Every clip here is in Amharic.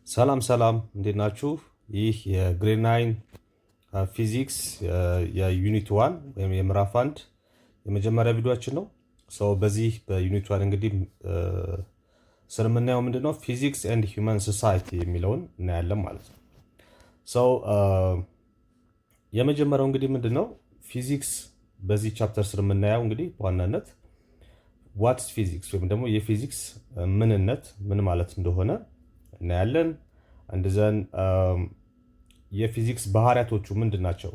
ሰላም ሰላም እንዴት ናችሁ? ይህ የግሬድ 9 ፊዚክስ የዩኒት 1 ወይም የምዕራፍ 1 የመጀመሪያ ቪዲዮአችን ነው። በዚህ በዩኒት 1 እንግዲህ ስር የምናየው ምንድነው ፊዚክስ ኤንድ ሂውማን ሶሳይቲ የሚለውን እናያለን ማለት ነው። የመጀመሪያው እንግዲህ ምንድነው ፊዚክስ በዚህ ቻፕተር ስር የምናየው እንግዲህ በዋናነት ዋትስ ፊዚክስ ወይም ደግሞ የፊዚክስ ምንነት ምን ማለት እንደሆነ እናያለን። እንደዘን የፊዚክስ ባህሪያቶቹ ምንድን ናቸው?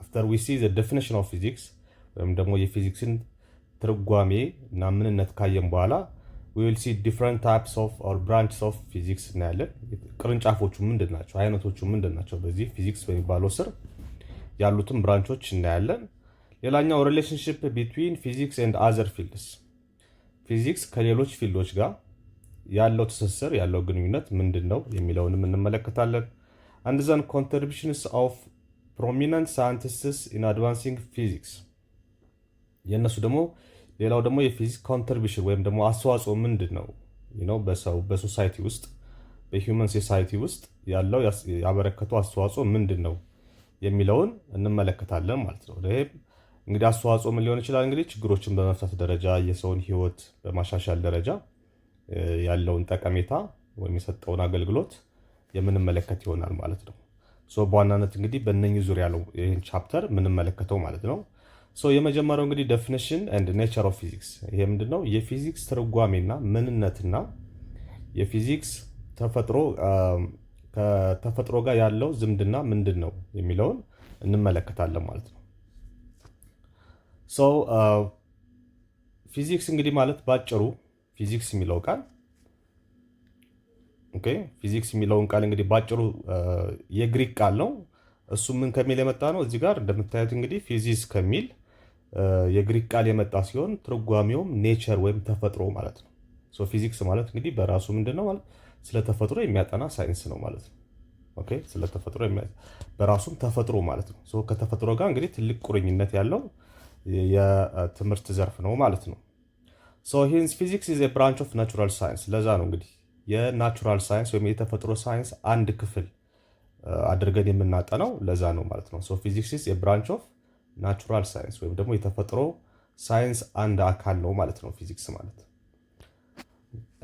አፍተር ዊ ሲ ዘ ዴፊኒሽን ኦፍ ፊዚክስ ወይም ደግሞ የፊዚክስን ትርጓሜ እና ምንነት ካየን በኋላ we will see different types of or branches of physics እናያለን። ቅርንጫፎቹ ምንድን ናቸው? አይነቶቹ ምንድን ናቸው? በዚህ ፊዚክስ በሚባለው ስር ያሉትን ብራንቾች እናያለን። ሌላኛው ሪሌሽንሺፕ ቢትዊን ፊዚክስ ኤንድ አዘር ፊልድስ፣ ፊዚክስ ከሌሎች ፊልዶች ጋር ያለው ትስስር ያለው ግንኙነት ምንድን ነው የሚለውንም እንመለከታለን። አንድ ዘን ኮንትሪቢዩሽንስ ኦፍ ፕሮሚነንት ሳይንቲስትስ ኢን አድቫንሲንግ ፊዚክስ፣ የእነሱ ደግሞ ሌላው ደግሞ የፊዚክስ ኮንትሪቢዩሽን ወይም ደግሞ አስተዋጽኦ ምንድን ነው በሰው በሶሳይቲ ውስጥ በሂውመን ሶሳይቲ ውስጥ ያለው ያበረከተው አስተዋጽኦ ምንድን ነው የሚለውን እንመለከታለን ማለት ነው። ይሄ እንግዲህ አስተዋጽኦ ምን ሊሆን ይችላል? እንግዲህ ችግሮችን በመፍታት ደረጃ የሰውን ህይወት በማሻሻል ደረጃ ያለውን ጠቀሜታ ወይም የሰጠውን አገልግሎት የምንመለከት ይሆናል ማለት ነው። በዋናነት እንግዲህ በእነኚህ ዙሪያ ነው ይህን ቻፕተር የምንመለከተው ማለት ነው። የመጀመሪያው እንግዲህ ዴፊኒሽን ኤንድ ኔቸር ኦፍ ፊዚክስ፣ ይሄ ምንድነው የፊዚክስ ትርጓሜና ምንነትና የፊዚክስ ተፈጥሮ ከተፈጥሮ ጋር ያለው ዝምድና ምንድን ነው የሚለውን እንመለከታለን ማለት ነው። ፊዚክስ እንግዲህ ማለት ባጭሩ ፊዚክስ የሚለው ቃል ፊዚክስ የሚለውን ቃል እንግዲህ ባጭሩ የግሪክ ቃል ነው። እሱ ምን ከሚል የመጣ ነው? እዚህ ጋር እንደምታዩት እንግዲህ ፊዚክስ ከሚል የግሪክ ቃል የመጣ ሲሆን ትርጓሜውም ኔቸር ወይም ተፈጥሮ ማለት ነው። ፊዚክስ ማለት እንግዲህ በራሱ ምንድነው ማለት ስለ ተፈጥሮ የሚያጠና ሳይንስ ነው ማለት ነው። ስለ ተፈጥሮ በራሱም ተፈጥሮ ማለት ነው። ከተፈጥሮ ጋር እንግዲህ ትልቅ ቁርኝነት ያለው የትምህርት ዘርፍ ነው ማለት ነው። ሂንስ ፊዚክስ ኢዝ ኤ ብራንች ኦፍ ናቹራል ሳይንስ፣ ለዛ ነው እንግዲህ የናቹራል ሳይንስ ወይም የተፈጥሮ ሳይንስ አንድ ክፍል አድርገን የምናጠናው ለዛ ነው ማለት ነው። ፊዚክስ ኢዝ ኤ ብራንች ኦፍ ናቹራል ሳይንስ ወይም ደግሞ የተፈጥሮ ሳይንስ አንድ አካል ነው ማለት ነው ፊዚክስ ማለት።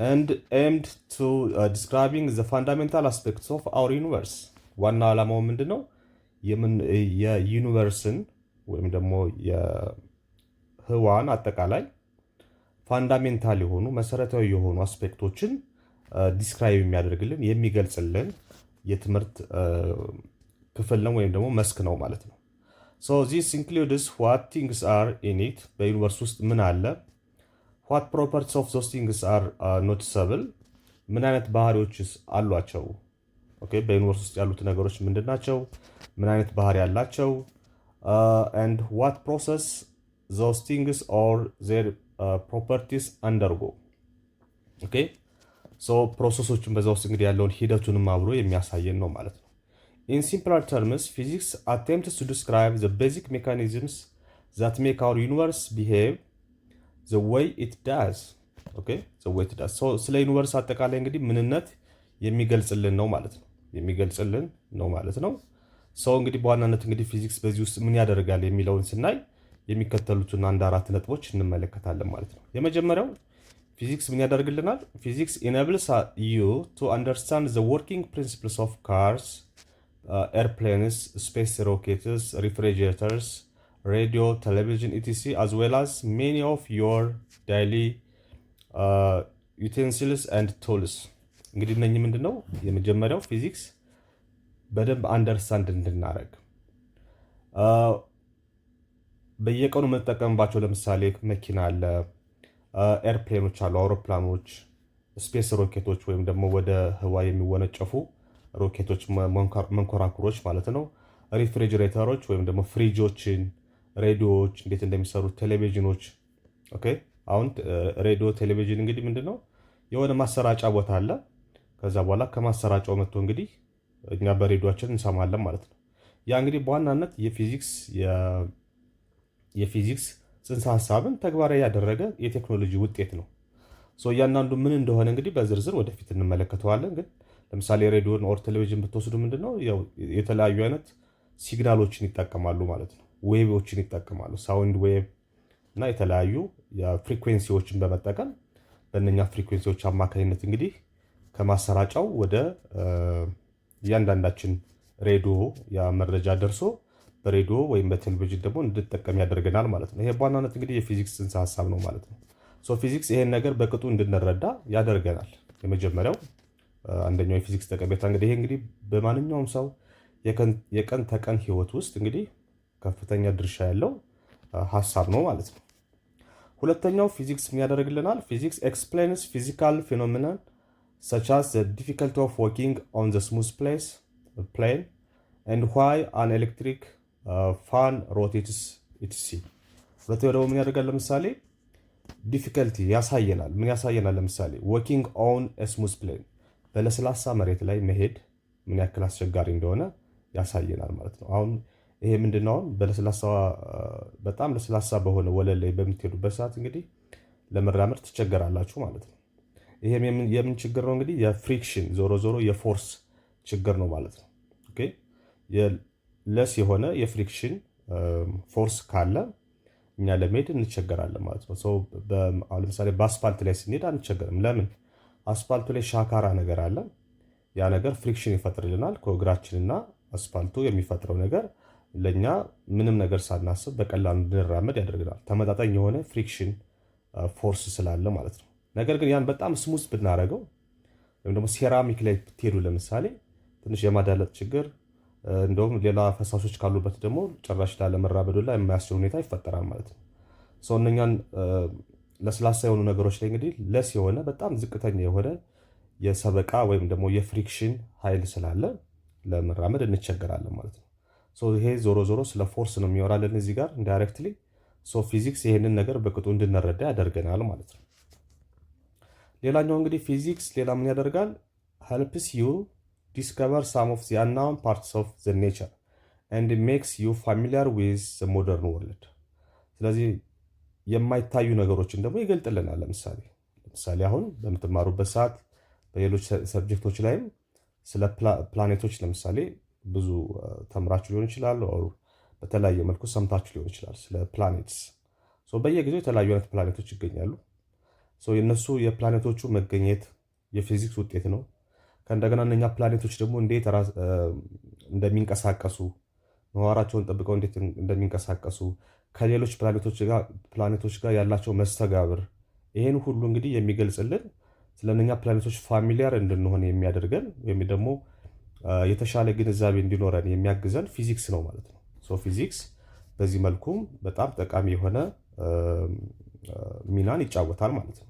and aimed to describing the fundamental aspects of our universe፣ ዋና ዓላማው ምንድነው? የዩኒቨርስን ወይም ደግሞ የህዋን አጠቃላይ ፋንዳሜንታል የሆኑ መሰረታዊ የሆኑ አስፔክቶችን ዲስክራይብ የሚያደርግልን የሚገልጽልን የትምህርት ክፍል ነው ወይም ደግሞ መስክ ነው ማለት ነው። this includes what things are in it፣ በዩኒቨርስ ውስጥ ምን አለ፣ what properties of those things are noticeable፣ ምን አይነት ባህሪዎችስ አሏቸው፣ በዩኒቨርስ ውስጥ ያሉት ነገሮች ምንድናቸው፣ ምን አይነት ባህሪ ያላቸው፣ and what process those things or their properties undergo። ፕሮሰሶችን በዛ ውስጥ እንግዲህ ያለውን ሂደቱንም አብሮ የሚያሳየን ነው ማለት ነው። In simpler terms, physics attempts to describe the basic mechanisms that make our universe behave the way it does። ስለ ዩኒቨርስ አጠቃላይ እንግዲህ ምንነት የሚገልጽልን ነው ማለት ነው። እንግዲህ በዋናነት እንግዲህ ፊዚክስ በዚህ ውስጥ ምን ያደርጋል የሚለውን ስናይ የሚከተሉትን አንድ አራት ነጥቦች እንመለከታለን ማለት ነው። የመጀመሪያው ፊዚክስ ምን ያደርግልናል? ፊዚክስ enables you to understand the working principles of cars, airplanes, space rockets, refrigerators, radio, television, etc. as well as many of your daily utensils and tools። እንግዲህ እነኚህ ምንድነው? የመጀመሪያው ፊዚክስ በደንብ አንደርስታንድ እንድናደርግ በየቀኑ የምንጠቀምባቸው ለምሳሌ መኪና አለ፣ ኤርፕሌኖች አሉ፣ አውሮፕላኖች፣ ስፔስ ሮኬቶች ወይም ደግሞ ወደ ህዋ የሚወነጨፉ ሮኬቶች መንኮራኩሮች ማለት ነው፣ ሪፍሪጅሬተሮች ወይም ደግሞ ፍሪጆችን፣ ሬዲዮዎች እንዴት እንደሚሰሩ፣ ቴሌቪዥኖች። አሁን ሬዲዮ ቴሌቪዥን እንግዲህ ምንድነው የሆነ ማሰራጫ ቦታ አለ። ከዛ በኋላ ከማሰራጫው መጥቶ እንግዲህ እኛ በሬዲዮአችን እንሰማለን ማለት ነው። ያ እንግዲህ በዋናነት የፊዚክስ ጽንሰ ሐሳብን ተግባራዊ ያደረገ የቴክኖሎጂ ውጤት ነው። እያንዳንዱ ምን እንደሆነ እንግዲህ በዝርዝር ወደፊት እንመለከተዋለን። ግን ለምሳሌ ሬዲዮን ኦር ቴሌቪዥን ብትወስዱ ምንድነው ያው የተለያዩ አይነት ሲግናሎችን ይጠቀማሉ ማለት ነው። ዌቮችን ይጠቀማሉ፣ ሳውንድ ዌቭ እና የተለያዩ የፍሪኩዌንሲዎችን በመጠቀም በእነኛ ፍሪኩዌንሲዎች አማካኝነት እንግዲህ ከማሰራጫው ወደ እያንዳንዳችን ሬዲዮ ያ መረጃ ደርሶ በሬዲዮ ወይም በቴሌቪዥን ደግሞ እንድንጠቀም ያደርገናል ማለት ነው። ይሄ በዋናነት እንግዲህ የፊዚክስ ጽንሰ ሀሳብ ነው ማለት ነው። ፊዚክስ ይሄን ነገር በቅጡ እንድንረዳ ያደርገናል። የመጀመሪያው አንደኛው የፊዚክስ ጠቀሜታ እንግዲህ ይሄ እንግዲህ በማንኛውም ሰው የቀን ተቀን ህይወት ውስጥ እንግዲህ ከፍተኛ ድርሻ ያለው ሀሳብ ነው ማለት ነው። ሁለተኛው ፊዚክስ ምን ያደርግልናል? ፊዚክስ ኤክስፕሌንስ ፊዚካል ፌኖሜናን such as the difficulty of walking on the smooth plane and why an electric fan rotates etc. ሁለተኛው ደግሞ ምን ያደርጋል? ለምሳሌ ዲፊከልቲ ያሳየናል። ምን ያሳየናል? ለምሳሌ walking on a smooth plane በለስላሳ መሬት ላይ መሄድ ምን ያክል አስቸጋሪ እንደሆነ ያሳየናል ማለት ነው። አሁን ይሄ ምንድነው? በለስላሳ በጣም ለስላሳ በሆነ ወለል ላይ በምትሄዱበት ሰዓት እንግዲህ ለመራመድ ትቸገራላችሁ ማለት ነው። ይሄም የምን ችግር ነው? እንግዲህ የፍሪክሽን ዞሮ ዞሮ የፎርስ ችግር ነው ማለት ነው። ኦኬ ለስ የሆነ የፍሪክሽን ፎርስ ካለ እኛ ለመሄድ እንቸገራለን ማለት ነው። አሁን ለምሳሌ በአስፋልት ላይ ስንሄድ አንቸገርም። ለምን? አስፋልቱ ላይ ሻካራ ነገር አለ። ያ ነገር ፍሪክሽን ይፈጥርልናል። ከእግራችንና አስፋልቱ የሚፈጥረው ነገር ለኛ ምንም ነገር ሳናስብ በቀላሉ እንድንራመድ ያደርገናል። ተመጣጣኝ የሆነ ፍሪክሽን ፎርስ ስላለ ማለት ነው። ነገር ግን ያን በጣም ስሙዝ ብናደርገው ወይም ደግሞ ሴራሚክ ላይ ብትሄዱ ለምሳሌ ትንሽ የማዳለጥ ችግር እንደውም ሌላ ፈሳሾች ካሉበት ደግሞ ጭራሽ ላለመራመድ ላይ የማያስችል ሁኔታ ይፈጠራል ማለት ነው። እነኛን ለስላሳ የሆኑ ነገሮች ላይ እንግዲህ ለስ የሆነ በጣም ዝቅተኛ የሆነ የሰበቃ ወይም ደግሞ የፍሪክሽን ኃይል ስላለ ለመራመድ እንቸገራለን ማለት ነው። ይሄ ዞሮ ዞሮ ስለ ፎርስ ነው የሚወራልን እዚህ ጋር ኢንዳይሬክትሊ። ፊዚክስ ይሄንን ነገር በቅጡ እንድንረዳ ያደርገናል ማለት ነው። ሌላኛው እንግዲህ ፊዚክስ ሌላ ምን ያደርጋል? helps you discover some of the unknown parts of the nature and makes you familiar with the modern world። ስለዚህ የማይታዩ ነገሮችን ደግሞ ይገልጥልናል። ለምሳሌ አሁን በምትማሩበት ሰዓት በሌሎች ሰብጀክቶች ላይም ስለ ፕላኔቶች ለምሳሌ ብዙ ተምራችሁ ሊሆን ይችላል፣ በተለያየ መልኩ ሰምታችሁ ሊሆን ይችላል ስለ ፕላኔትስ። በየጊዜው የተለያዩ አይነት ፕላኔቶች ይገኛሉ። የነሱ የፕላኔቶቹ መገኘት የፊዚክስ ውጤት ነው። ከእንደገና እነኛ ፕላኔቶች ደግሞ እንዴት እንደሚንቀሳቀሱ ምህዋራቸውን ጠብቀው እንዴት እንደሚንቀሳቀሱ ከሌሎች ፕላኔቶች ጋር ያላቸው መስተጋብር ይሄን ሁሉ እንግዲህ የሚገልጽልን ስለነኛ ፕላኔቶች ፋሚሊያር እንድንሆን የሚያደርገን ወይም ደግሞ የተሻለ ግንዛቤ እንዲኖረን የሚያግዘን ፊዚክስ ነው ማለት ነው። ፊዚክስ በዚህ መልኩም በጣም ጠቃሚ የሆነ ሚናን ይጫወታል ማለት ነው።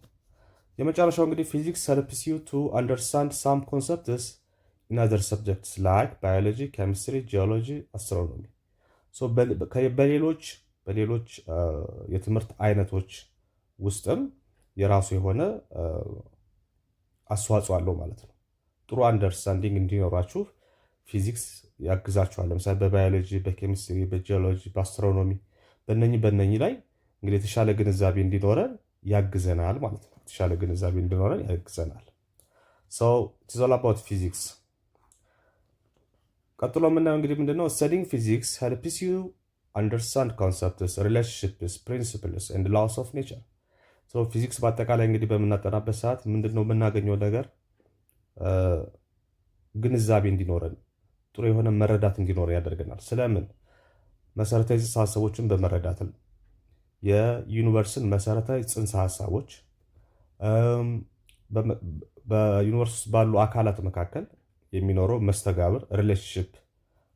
የመጨረሻው እንግዲህ ፊዚክስ helps you to understand some concepts in other subjects like biology, chemistry, geology, astronomy። በሌሎች የትምህርት አይነቶች ውስጥም የራሱ የሆነ አስተዋጽኦ አለው ማለት ነው። ጥሩ አንደርስታንዲንግ እንዲኖራችሁ ፊዚክስ ያግዛችኋል። ለምሳሌ በባዮሎጂ፣ በኬሚስትሪ፣ በጂኦሎጂ፣ በአስትሮኖሚ በእነኚህ ላይ እንግዲህ የተሻለ ግንዛቤ እንዲኖረን ያግዘናል ማለት ነው። የተሻለ ግንዛቤ እንዲኖረን ያግዘናል። it is all about physics። ቀጥሎ የምናየው እንግዲህ ምንድነው? studying physics helps you understand concepts, relationships, principles and laws of nature። ፊዚክስ በአጠቃላይ እንግዲህ በምናጠናበት ሰዓት ምንድነው የምናገኘው ነገር? ግንዛቤ እንዲኖረን ጥሩ የሆነ መረዳት እንዲኖረን ያደርገናል። ስለምን? መሰረታዊ ጽንሰ ሀሳቦችን በመረዳት የዩኒቨርስን መሰረታዊ ጽንሰ ሀሳቦች በዩኒቨርስ ውስጥ ባሉ አካላት መካከል የሚኖረው መስተጋብር ሪሌሽንሺፕ፣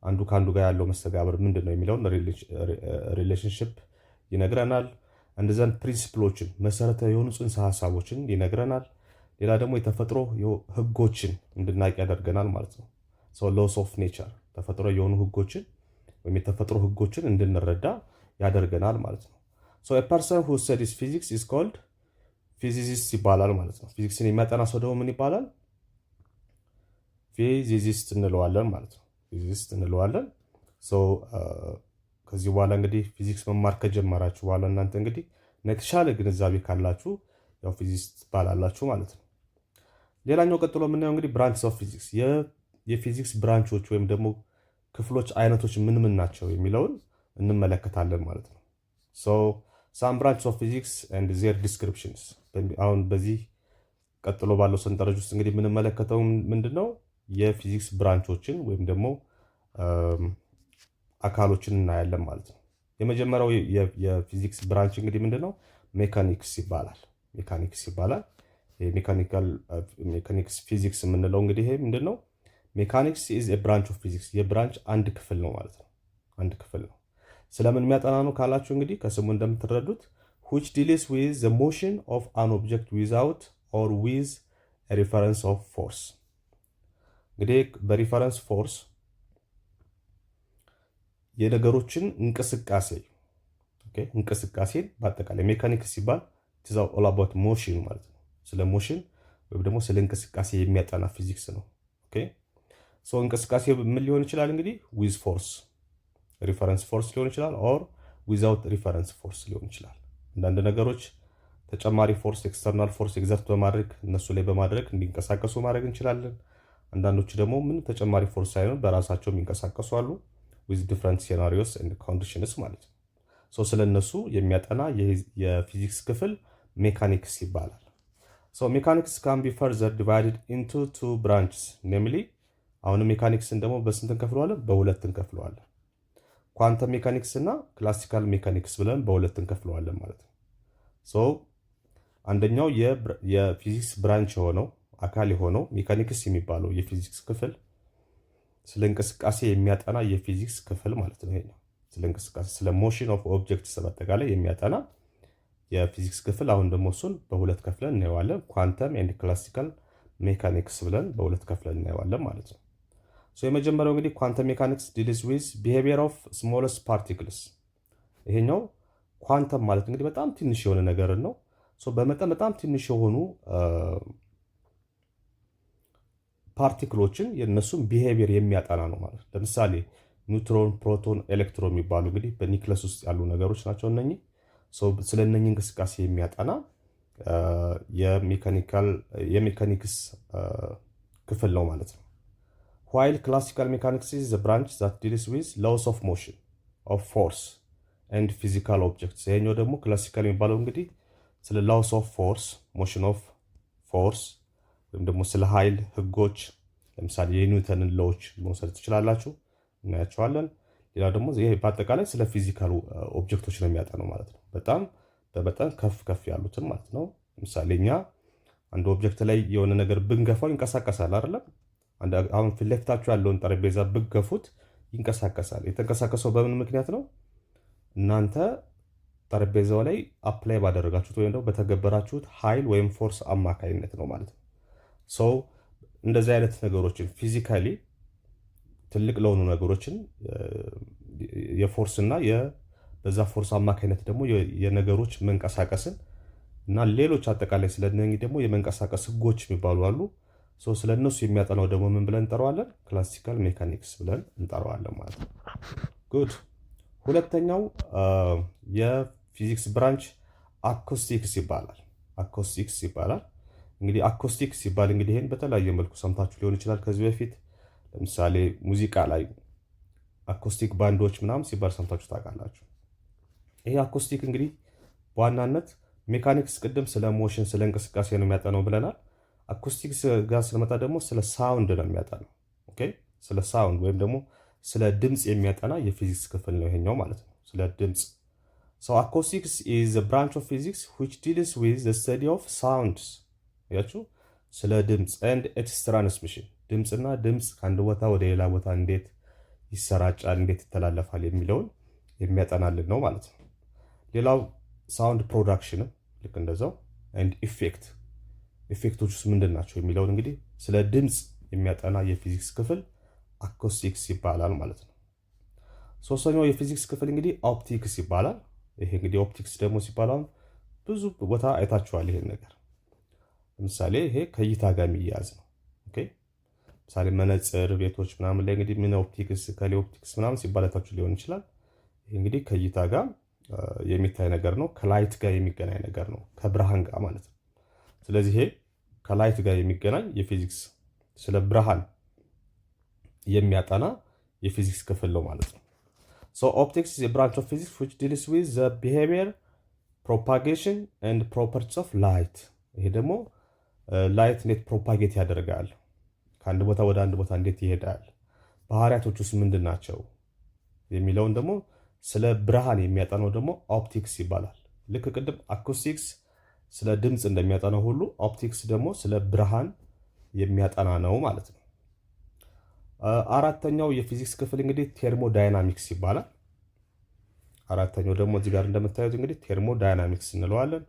አንዱ ከአንዱ ጋር ያለው መስተጋብር ምንድን ነው የሚለውን ሪሌሽንሺፕ ይነግረናል። እንደዛን ፕሪንሲፕሎችን መሰረታዊ የሆኑ ጽንሰ ሀሳቦችን ይነግረናል። ሌላ ደግሞ የተፈጥሮ ህጎችን እንድናውቅ ያደርገናል ማለት ነው። ሎስ ኦፍ ኔቸር ተፈጥሮ የሆኑ ህጎችን ወይም የተፈጥሮ ህጎችን እንድንረዳ ያደርገናል ማለት ነው። a person who studies physics is called physicist ይባላል ማለት ነው። ፊዚክስን የሚያጠና ሰው ደግሞ ምን ይባላል? ፊዚሲስት እንለዋለን ማለት ነው። ፊዚሲስት እንለዋለን። ከዚህ በኋላ እንግዲህ ፊዚክስ መማር ከጀመራችሁ በኋላ እናንተ እንግዲህ የተሻለ ግንዛቤ ካላችሁ ያው ፊዚሲስት ትባላላችሁ ማለት ነው። ሌላኛው ቀጥሎ የምናየው እንግዲህ ብራንችስ ኦፍ ፊዚክስ የፊዚክስ ብራንቾች ወይም ደግሞ ክፍሎች አይነቶች ምን ምን ናቸው የሚለውን እንመለከታለን ማለት ነው። ሳም ብራንችስ ኦፍ ፊዚክስ ኤንድ ዜር ዲስክሪፕሽንስ። አሁን በዚህ ቀጥሎ ባለው ሰንጠረዥ ውስጥ እንግዲህ የምንመለከተው ምንድነው የፊዚክስ ብራንቾችን ወይም ደግሞ አካሎችን እናያለን ማለት ነው። የመጀመሪያው የፊዚክስ ብራንች እንግዲህ ምንድነው ሜካኒክስ ይባላል። ሜካኒክስ ፊዚክስ የምንለው እንግዲህ ይሄ ምንድነው ሜካኒክስ ኢዝ ኤ ብራንች ኦፍ ፊዚክስ የብራንች አንድ ክፍል ነው ማለት ነው። አንድ ክፍል ነው። ስለምን የሚያጠና ነው ካላችሁ እንግዲህ ከስሙ እንደምትረዱት which deals with the motion of an object without or with a reference of force። እንግዲህ በሪፈረንስ ፎርስ የነገሮችን እንቅስቃሴን በአጠቃላይ ሜካኒክስ ሲባል it's all about motion ማለት ነው። ስለ ሞሽን ወይም ደግሞ ስለ እንቅስቃሴ የሚያጠና ፊዚክስ ነው። ኦኬ ሶ እንቅስቃሴ ምን ሊሆን ይችላል እንግዲህ with force ሪፈረንስ ፎርስ ሊሆን ይችላል or without reference force ሊሆን ይችላል። አንዳንድ ነገሮች ተጨማሪ ፎርስ ኤክስተርናል ፎርስ ኤግዘርት በማድረግ እነሱ ላይ በማድረግ እንዲንቀሳቀሱ ማድረግ እንችላለን። አንዳንዶቹ ደግሞ ምን ተጨማሪ ፎርስ ሳይሆን በራሳቸው የሚንቀሳቀሱ አሉ with different scenarios and conditions ማለት ነው። ሶ ስለነሱ የሚያጠና የፊዚክስ ክፍል ሜካኒክስ ይባላል። ሶ ሜካኒክስ can be further divided into two branches namely አሁንም ሜካኒክስን ደግሞ በስንት እንከፍለዋለን? በሁለት እንከፍለዋለን። ኳንተም ሜካኒክስ እና ክላሲካል ሜካኒክስ ብለን በሁለት እንከፍለዋለን ማለት ነው። ሶ አንደኛው የፊዚክስ ብራንች የሆነው አካል የሆነው ሜካኒክስ የሚባለው የፊዚክስ ክፍል ስለ እንቅስቃሴ የሚያጠና የፊዚክስ ክፍል ማለት ነው። ይሄኛው ስለ እንቅስቃሴ ስለ ሞሽን ኦፍ ኦብጀክትስ በአጠቃላይ የሚያጠና የፊዚክስ ክፍል አሁን ደግሞ እሱን በሁለት ከፍለን እናየዋለን። ኳንተም ኤንድ ክላሲካል ሜካኒክስ ብለን በሁለት ከፍለን እናየዋለን ማለት ነው። ሶ የመጀመሪያው እንግዲህ ኳንተም ሜካኒክስ ዲልስ ዊዝ ቢሄቪየር ኦፍ ስሞለስት ፓርቲክልስ። ይሄኛው ኳንተም ማለት እንግዲህ በጣም ትንሽ የሆነ ነገር ነው። ሶ በመጠን በጣም ትንሽ የሆኑ ፓርቲክሎችን የነሱን ቢሄቪየር የሚያጠና ነው ማለት። ለምሳሌ ኒውትሮን፣ ፕሮቶን፣ ኤሌክትሮን የሚባሉ እንግዲህ በኒክለስ ውስጥ ያሉ ነገሮች ናቸው እነኚህ። ሶ ስለነኚህ እንቅስቃሴ የሚያጠና የሜካኒክስ ክፍል ነው ማለት ነው። while classical mechanics is the branch that deals with laws of motion of force and physical objects። ይሄኛው ደግሞ ክላሲካል የሚባለው እንግዲህ ስለ laws of force motion of force ወይም ደግሞ ስለ ኃይል ህጎች ለምሳሌ የኒውተንን ሎዎች መውሰድ ትችላላችሁ፣ እናያቸዋለን። ሌላ ደግሞ ይሄ በአጠቃላይ ስለ ፊዚካል ኦብጀክቶች ነው የሚያጠነው ማለት ነው። በጣም በመጠን ከፍ ያሉትን ማለት ነው። ለምሳሌ እኛ አንድ ኦብጀክት ላይ የሆነ ነገር ብንገፋው ይንቀሳቀሳል አይደለም? አሁን ፊት ለፊታችሁ ያለውን ጠረጴዛ ብገፉት ይንቀሳቀሳል። የተንቀሳቀሰው በምን ምክንያት ነው? እናንተ ጠረጴዛው ላይ አፕላይ ባደረጋችሁት ወይም ደግሞ በተገበራችሁት ኃይል ወይም ፎርስ አማካይነት ነው ማለት ነው። ሶ እንደዚህ አይነት ነገሮችን ፊዚካሊ ትልቅ ለሆኑ ነገሮችን የፎርስ እና በዛ ፎርስ አማካይነት ደግሞ የነገሮች መንቀሳቀስን እና ሌሎች አጠቃላይ ስለነኚህ ደግሞ የመንቀሳቀስ ህጎች የሚባሉ አሉ። ሶ ስለነሱ የሚያጠናው ደግሞ ምን ብለን እንጠራዋለን? ክላሲካል ሜካኒክስ ብለን እንጠራዋለን ማለት ነው። ጉድ። ሁለተኛው የፊዚክስ ብራንች አኮስቲክስ ይባላል። እንግዲህ አኮስቲክስ ሲባል እንግዲህ ይሄን በተለያየ መልኩ ሰምታችሁ ሊሆን ይችላል ከዚህ በፊት። ለምሳሌ ሙዚቃ ላይ አኮስቲክ ባንዶች ምናምን ሲባል ሰምታችሁ ታውቃላችሁ። ይሄ አኮስቲክ እንግዲህ በዋናነት ሜካኒክስ ቅድም ስለ ሞሽን ስለ እንቅስቃሴ ነው የሚያጠናው ብለናል። አኮስቲክስ ጋር ስለመጣ ደግሞ ስለ ሳውንድ ነው የሚያጠናው። ኦኬ ስለ ሳውንድ ወይም ደግሞ ስለ ድምፅ የሚያጠና የፊዚክስ ክፍል ነው ይሄኛው ማለት ነው። ስለ ድምፅ። So acoustics is a branch of physics which deals with the study of sounds። ያችሁ ስለ ድምፅ and its transmission ድምፅና ድምፅ ከአንድ ቦታ ወደ ሌላ ቦታ እንዴት ይሰራጫል፣ እንዴት ይተላለፋል የሚለውን የሚያጠናልን ነው ማለት ነው። ሌላው ሳውንድ ፕሮዳክሽንም ልክ እንደዛው and ኢፌክቶች ውስጥ ምንድን ናቸው የሚለውን እንግዲህ ስለ ድምፅ የሚያጠና የፊዚክስ ክፍል አኮስቲክስ ይባላል ማለት ነው። ሶስተኛው የፊዚክስ ክፍል እንግዲህ ኦፕቲክስ ይባላል። ይሄ እንግዲህ ኦፕቲክስ ደግሞ ሲባል አሁን ብዙ ቦታ አይታችኋል ይሄን ነገር። ለምሳሌ ይሄ ከእይታ ጋር የሚያያዝ ነው። ኦኬ ለምሳሌ መነጽር ቤቶች ምናምን ላይ እንግዲህ ምን ኦፕቲክስ ከሌ ኦፕቲክስ ምናምን ሲባል አይታችሁ ሊሆን ይችላል። ይሄ እንግዲህ ከእይታ ጋር የሚታይ ነገር ነው። ከላይት ጋር የሚገናኝ ነገር ነው፣ ከብርሃን ጋር ማለት ነው። ስለዚህ ይሄ ከላይት ጋር የሚገናኝ የፊዚክስ ስለ ብርሃን የሚያጠና የፊዚክስ ክፍል ነው ማለት ነው። ሶ ኦፕቲክስ is a branch of physics which deals with the behavior, propagation and properties of light። ይሄ ደግሞ ላይት እንዴት ፕሮፓጌት ያደርጋል፣ ከአንድ ቦታ ወደ አንድ ቦታ እንዴት ይሄዳል፣ ባህሪያቶች ውስጥ ምንድን ናቸው የሚለውን ደግሞ ስለ ብርሃን የሚያጠናው ደግሞ ኦፕቲክስ ይባላል። ልክ ቅድም አኩስቲክስ ስለ ድምፅ እንደሚያጠናው ሁሉ ኦፕቲክስ ደግሞ ስለ ብርሃን የሚያጠና ነው ማለት ነው። አራተኛው የፊዚክስ ክፍል እንግዲህ ቴርሞዳይናሚክስ ይባላል። አራተኛው ደግሞ እዚህ ጋር እንደምታዩት እንግዲህ ቴርሞዳይናሚክስ እንለዋለን።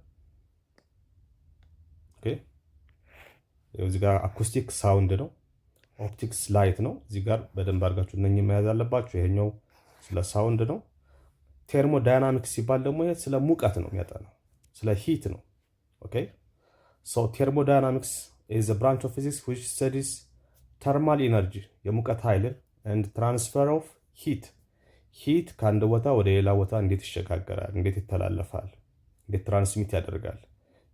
ኦኬ እዚህ ጋር አኩስቲክ ሳውንድ ነው፣ ኦፕቲክስ ላይት ነው። እዚህ ጋር በደንብ አድርጋችሁ እነኚህ መያዝ አለባችሁ። ይሄኛው ስለ ሳውንድ ነው። ቴርሞዳይናሚክስ ሲባል ደግሞ ይሄ ስለ ሙቀት ነው የሚያጠናው፣ ስለ ሂት ነው። ኦኬ ሶ ቴርሞዳይናሚክስ is a branch of physics which studies thermal energy የሙቀት ኃይልን and transfer of heat ሂት ከአንድ ቦታ ወደ ሌላ ቦታ እንዴት ይሸጋገራል፣ እንዴት ይተላለፋል፣ እንዴት ትራንስሚት ያደርጋል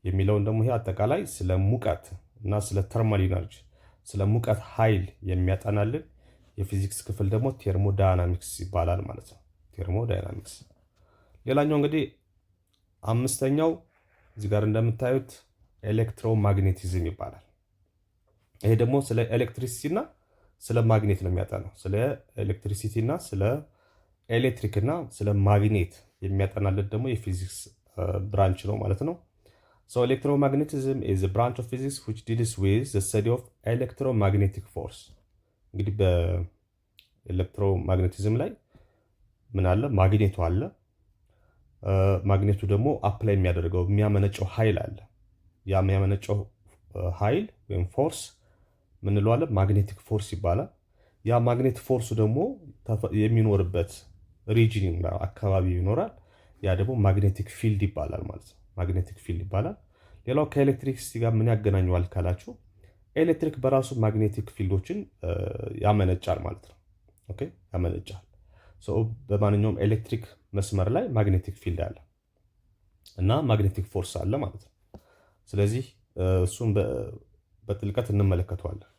የሚለውን ደግሞ ይሄ አጠቃላይ ስለ ሙቀት እና ስለ ተርማል ኢነርጂ ስለ ሙቀት ኃይል የሚያጠናልን የፊዚክስ ክፍል ደግሞ ቴርሞዳይናሚክስ ይባላል ማለት ነው። ቴርሞዳይናሚክስ። ሌላኛው እንግዲህ አምስተኛው እዚህ ጋር እንደምታዩት ኤሌክትሮማግኔቲዝም ይባላል። ይሄ ደግሞ ስለ ኤሌክትሪሲቲ እና ስለ ማግኔት ነው የሚያጠናው። ስለ ኤሌክትሪሲቲ እና ስለ ኤሌክትሪክ እና ስለ ማግኔት የሚያጠናልን ደግሞ የፊዚክስ ብራንች ነው ማለት ነው። So electromagnetism is a branch of physics which deals with the study of electromagnetic force። እንግዲህ በኤሌክትሮማግኔቲዝም ላይ ምን አለ? ማግኔቱ አለ። ማግኔቱ ደግሞ አፕላይ የሚያደርገው የሚያመነጨው ኃይል አለ። ያ የሚያመነጨው ኃይል ወይም ፎርስ ምን እንለዋለን? ማግኔቲክ ፎርስ ይባላል። ያ ማግኔት ፎርሱ ደግሞ የሚኖርበት ሪጅን አካባቢ ይኖራል። ያ ደግሞ ማግኔቲክ ፊልድ ይባላል ማለት ነው። ማግኔቲክ ፊልድ ይባላል። ሌላው ከኤሌክትሪክሲቲ ጋር ምን ያገናኘዋል ካላችሁ ኤሌክትሪክ በራሱ ማግኔቲክ ፊልዶችን ያመነጫል ማለት ነው። ኦኬ ያመነጫል። በማንኛውም ኤሌክትሪክ መስመር ላይ ማግኔቲክ ፊልድ አለ እና ማግኔቲክ ፎርስ አለ ማለት ነው። ስለዚህ እሱን በጥልቀት እንመለከተዋለን።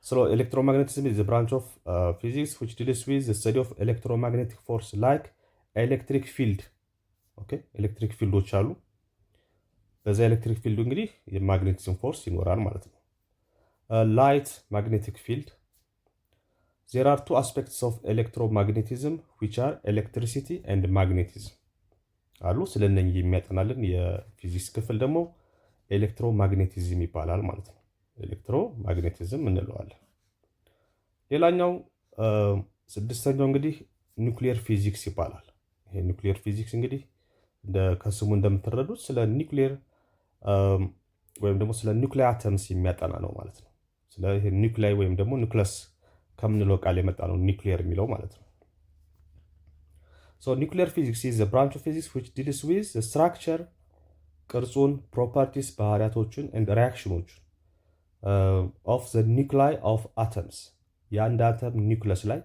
So electromagnetism is a branch of physics which deals with the study of electromagnetic force like electric field። ኦኬ ኤሌክትሪክ ፊልዶች አሉ። በዛ ኤሌክትሪክ ፊልዱ እንግዲህ የማግኔቲዝም ፎርስ ይኖራል ማለት ነው። ላይት ማግኔቲክ ፊልድ። There are two aspects of electromagnetism which are electricity and magnetism አሉ። ስለነኚህ የሚያጠናልን የፊዚክስ ክፍል ደግሞ ኤሌክትሮማግኔቲዝም ይባላል ማለት ነው። ኤሌክትሮማግኔቲዝም እንለዋለን። ሌላኛው ስድስተኛው እንግዲህ ኒውክሊየር ፊዚክስ ይባላል። ይሄ ኒውክሊየር ፊዚክስ እንግዲህ ከስሙ እንደምትረዱት ስለ ኒውክሊየር ወይም ደግሞ ስለ ኒውክሊየር አተምስ የሚያጠና ነው ማለት ነው። ስለ ይሄ ኒውክሊየር ወይም ደግሞ ኒውክለስ ከምንለው ቃል የመጣ ነው ኒውክሊየር የሚለው ማለት ነው። So nuclear physics is a branch of physics which deals with the structure ቅርጹን፣ ፕሮፐርቲስ ባህሪያቶችን and reactionዎችን of the nuclei of atoms የአንድ አተም ኒውክለስ ላይ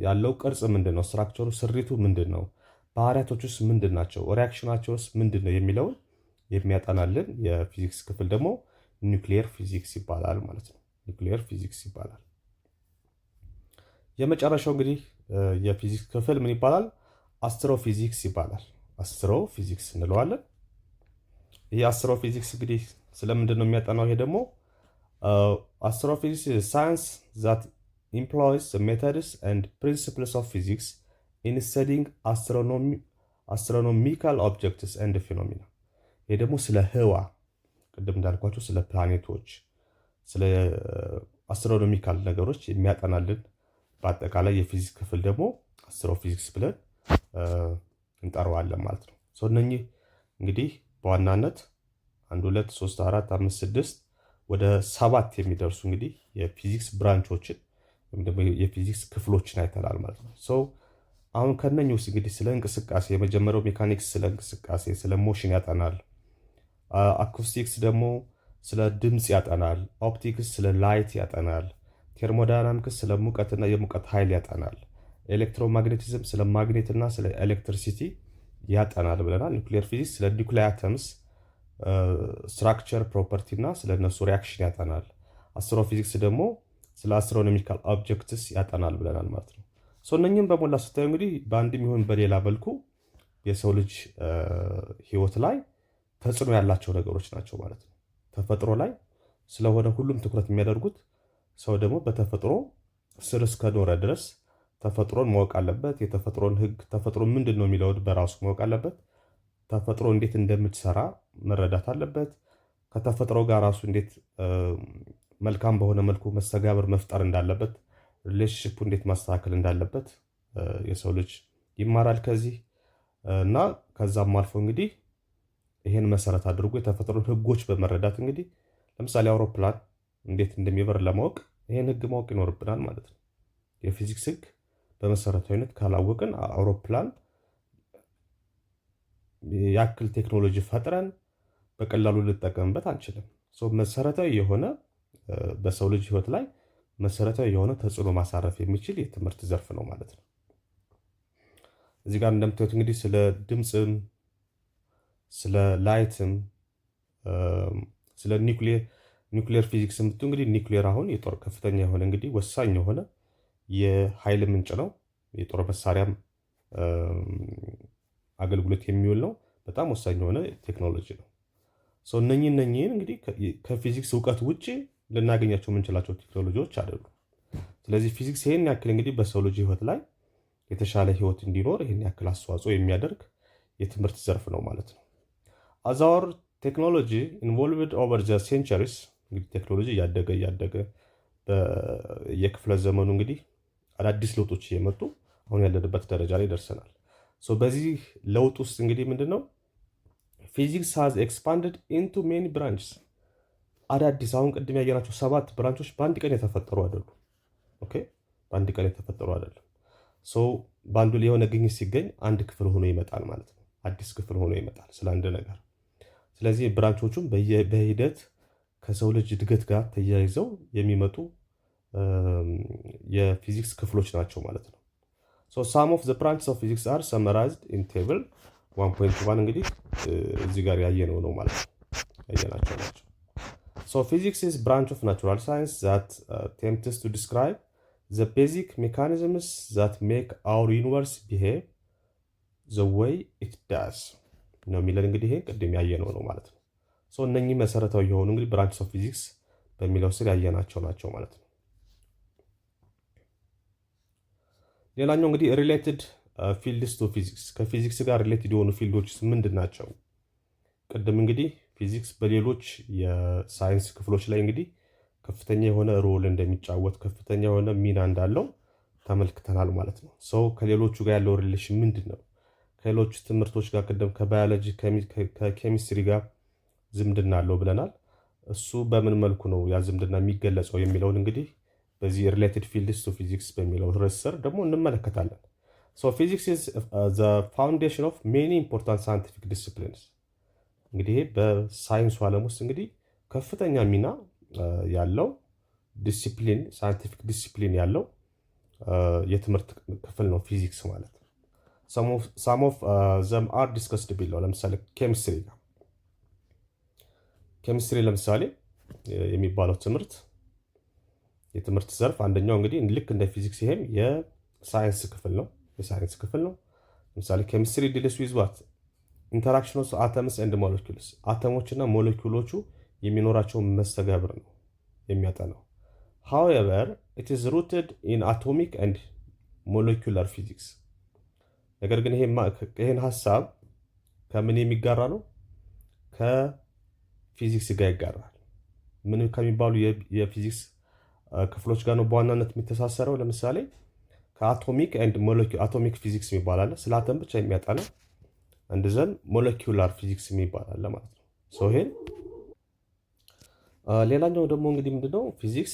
ያለው ቅርጽ ምንድን ነው፣ ስትራክቸሩ ስሪቱ ምንድን ነው፣ ባህሪያቶቹስ ምንድን ናቸው፣ ሪያክሽናቸውስ ምንድን ነው የሚለውን የሚያጠናልን የፊዚክስ ክፍል ደግሞ ኒውክሊየር ፊዚክስ ይባላል ማለት ነው። ኒውክሊየር ፊዚክስ ይባላል። የመጨረሻው እንግዲህ የፊዚክስ ክፍል ምን ይባላል? አስትሮፊዚክስ ይባላል። አስትሮፊዚክስ እንለዋለን። ይህ አስትሮፊዚክስ እንግዲህ ስለምንድን ነው የሚያጠናው? ይሄ ደግሞ አስትሮፊዚክስ ሳይንስ ዛት ኢምፕሎይስ ሜተድስ ኤንድ ፕሪንሲፕልስ ኦፍ ፊዚክስ ኢን ስተዲንግ አስትሮኖሚካል ኦብጀክትስ ኤንድ ፊኖሚና። ይሄ ደግሞ ስለ ህዋ ቅድም እንዳልኳቸው ስለ ፕላኔቶች፣ ስለ አስትሮኖሚካል ነገሮች የሚያጠናልን በአጠቃላይ የፊዚክስ ክፍል ደግሞ አስትሮፊዚክስ ብለን እንጠራዋለን ማለት ነው። እነኚህ እንግዲህ በዋናነት 1 2 3 4 5 6 ወደ 7 የሚደርሱ እንግዲህ የፊዚክስ ብራንቾችን ወይም ደግሞ የፊዚክስ ክፍሎችን አይተናል ማለት ነው። አሁን ከነኚህ ውስጥ እንግዲህ ስለ እንቅስቃሴ የመጀመሪያው ሜካኒክስ ስለ እንቅስቃሴ ስለ ሞሽን ያጠናል። አኩስቲክስ ደግሞ ስለ ድምፅ ያጠናል። ኦፕቲክስ ስለ ላይት ያጠናል። ቴርሞዳይናሚክስ ስለ ሙቀትና የሙቀት ኃይል ያጠናል። ኤሌክትሮማግኔቲዝም ስለ ማግኔትና ስለ ኤሌክትሪሲቲ ያጠናል ብለናል። ኒውክሊየር ፊዚክስ ስለ ኒውክሊየር አተምስ ስትራክቸር ፕሮፐርቲ እና ስለ እነሱ ሪያክሽን ያጠናል። አስትሮፊዚክስ ደግሞ ስለ አስትሮኖሚካል ኦብጀክትስ ያጠናል ብለናል ማለት ነው። እነኝህም በሞላ ስታዩ እንግዲህ በአንድም ይሁን በሌላ መልኩ የሰው ልጅ ህይወት ላይ ተጽዕኖ ያላቸው ነገሮች ናቸው ማለት ነው። ተፈጥሮ ላይ ስለሆነ ሁሉም ትኩረት የሚያደርጉት ሰው ደግሞ በተፈጥሮ ስር እስከኖረ ድረስ ተፈጥሮን ማወቅ አለበት። የተፈጥሮን ህግ ተፈጥሮ ምንድን ነው የሚለውን በራሱ ማወቅ አለበት። ተፈጥሮ እንዴት እንደምትሰራ መረዳት አለበት። ከተፈጥሮ ጋር ራሱ እንዴት መልካም በሆነ መልኩ መስተጋብር መፍጠር እንዳለበት፣ ሪሌሽንሽፑ እንዴት ማስተካከል እንዳለበት የሰው ልጅ ይማራል ከዚህ እና ከዛም አልፎ እንግዲህ ይሄን መሰረት አድርጎ የተፈጥሮን ህጎች በመረዳት እንግዲህ ለምሳሌ አውሮፕላን እንዴት እንደሚበር ለማወቅ ይሄን ህግ ማወቅ ይኖርብናል ማለት ነው። የፊዚክስ ህግ በመሰረታዊነት ካላወቅን አውሮፕላን ያክል ቴክኖሎጂ ፈጥረን በቀላሉ ልንጠቀምበት አንችልም። መሰረታዊ የሆነ በሰው ልጅ ህይወት ላይ መሰረታዊ የሆነ ተጽዕኖ ማሳረፍ የሚችል የትምህርት ዘርፍ ነው ማለት ነው። እዚህ ጋር እንደምታዩት እንግዲህ ስለ ድምፅም ስለ ላይትም ስለ ኒውክሌር ፊዚክስ የምትሉ እንግዲህ ኒውክሌር አሁን የጦር ከፍተኛ የሆነ እንግዲህ ወሳኝ የሆነ የኃይል ምንጭ ነው። የጦር መሳሪያም አገልግሎት የሚውል ነው። በጣም ወሳኝ የሆነ ቴክኖሎጂ ነው። እነኝህን እንግዲህ ከፊዚክስ እውቀት ውጭ ልናገኛቸው የምንችላቸው ቴክኖሎጂዎች አይደሉም። ስለዚህ ፊዚክስ ይህን ያክል እንግዲህ በሰው ልጅ ህይወት ላይ የተሻለ ህይወት እንዲኖር ይህን ያክል አስተዋጽኦ የሚያደርግ የትምህርት ዘርፍ ነው ማለት ነው። አዛወር ቴክኖሎጂ ኢንቮልቭድ ኦቨር ዘ ሴንቸሪስ እንግዲህ ቴክኖሎጂ እያደገ በየክፍለ ዘመኑ እንግዲህ አዳዲስ ለውጦች እየመጡ አሁን ያለንበት ደረጃ ላይ ደርሰናል። በዚህ ለውጥ ውስጥ እንግዲህ ምንድነው ፊዚክስ ሃዝ ኤክስፓንድድ ኢንቱ ሜኒ ብራንችስ። አዳዲስ አሁን ቅድም ያየናቸው 7 ብራንቾች በአንድ ቀን የተፈጠሩ አይደሉም። ኦኬ በአንድ ቀን የተፈጠሩ አይደለም። በአንዱ ላይ የሆነ ግኝት ሲገኝ አንድ ክፍል ሆኖ ይመጣል ማለት ነው። አዲስ ክፍል ሆኖ ይመጣል ስለ አንድ ነገር። ስለዚህ ብራንቾቹም በሂደት ከሰው ልጅ እድገት ጋር ተያይዘው የሚመጡ የፊዚክስ ክፍሎች ናቸው ማለት ነው። some of the branches of physics are summarized in table 1.1 እንግዲህ እዚህ ጋር ያየነው ነው ማለት ነው። ያየናቸው ናቸው። Physics is branch of natural science that attempts to describe the basic mechanisms that make our universe behave the way it does ነው የሚለን እንግዲህ ይሄ ቅድም ያየነው ነው ማለት ነው። እነኚህ መሰረታዊ የሆኑ እንግዲህ ብራንችስ ኦፍ ፊዚክስ በሚለው ስር ያየናቸው ናቸው ማለት ነው። ሌላኛው እንግዲህ ሪሌትድ ፊልድስ ቱ ፊዚክስ ከፊዚክስ ጋር ሪሌትድ የሆኑ ፊልዶች ምንድን ናቸው? ቅድም እንግዲህ ፊዚክስ በሌሎች የሳይንስ ክፍሎች ላይ እንግዲህ ከፍተኛ የሆነ ሮል እንደሚጫወት ከፍተኛ የሆነ ሚና እንዳለው ተመልክተናል ማለት ነው። ከሌሎቹ ጋር ያለው ሪሌሽን ምንድን ነው? ከሌሎቹ ትምህርቶች ጋር ቅድም ከባዮሎጂ ከኬሚስትሪ ጋር ዝምድና አለው ብለናል። እሱ በምን መልኩ ነው ያ ዝምድና የሚገለጸው የሚለውን እንግዲህ በዚህ ሪሌትድ ፊልድስ ቱ ፊዚክስ በሚለው ርዕስ ስር ደግሞ እንመለከታለን። ፊዚክስ ኢዝ ዘ ፋውንዴሽን ኦፍ ሜኒ ኢምፖርታንት ሳይንቲፊክ ዲስፕሊንስ። እንግዲህ በሳይንሱ ዓለም ውስጥ እንግዲህ ከፍተኛ ሚና ያለው ዲሲፕሊን ሳይንቲፊክ ዲሲፕሊን ያለው የትምህርት ክፍል ነው ፊዚክስ ማለት ነው። some of them are discussed below። ለምሳሌ ኬሚስትሪ ለምሳሌ የሚባለው የትምህርት ዘርፍ አንደኛው እንግዲህ ልክ እንደ ፊዚክስ ይሄም የሳይንስ ክፍል ነው። ለምሳሌ ኬሚስትሪ ዲልስ ዊዝ ዋት ኢንተራክሽን ኦፍ አተምስ ኤንድ ሞለኪውልስ። አተሞች እና ሞለኪውሎቹ የሚኖራቸውን መስተጋብር ነው የሚያጠናው። however it is rooted in atomic and molecular physics። ነገር ግን ይሄን ሐሳብ ከምን የሚጋራ ነው? ከፊዚክስ ጋር ይጋራል። ምን ከሚባሉ የፊዚክስ ክፍሎች ጋር ነው በዋናነት የሚተሳሰረው? ለምሳሌ ከአቶሚክ ኤንድ አቶሚክ ፊዚክስ የሚባል አለ፣ ስለ አተም ብቻ የሚያጠና እንደዘን ሞለኪውላር ፊዚክስ የሚባል አለ ማለት ነው። ይሄን ሌላኛው ደግሞ እንግዲህ ምንድነው ፊዚክስ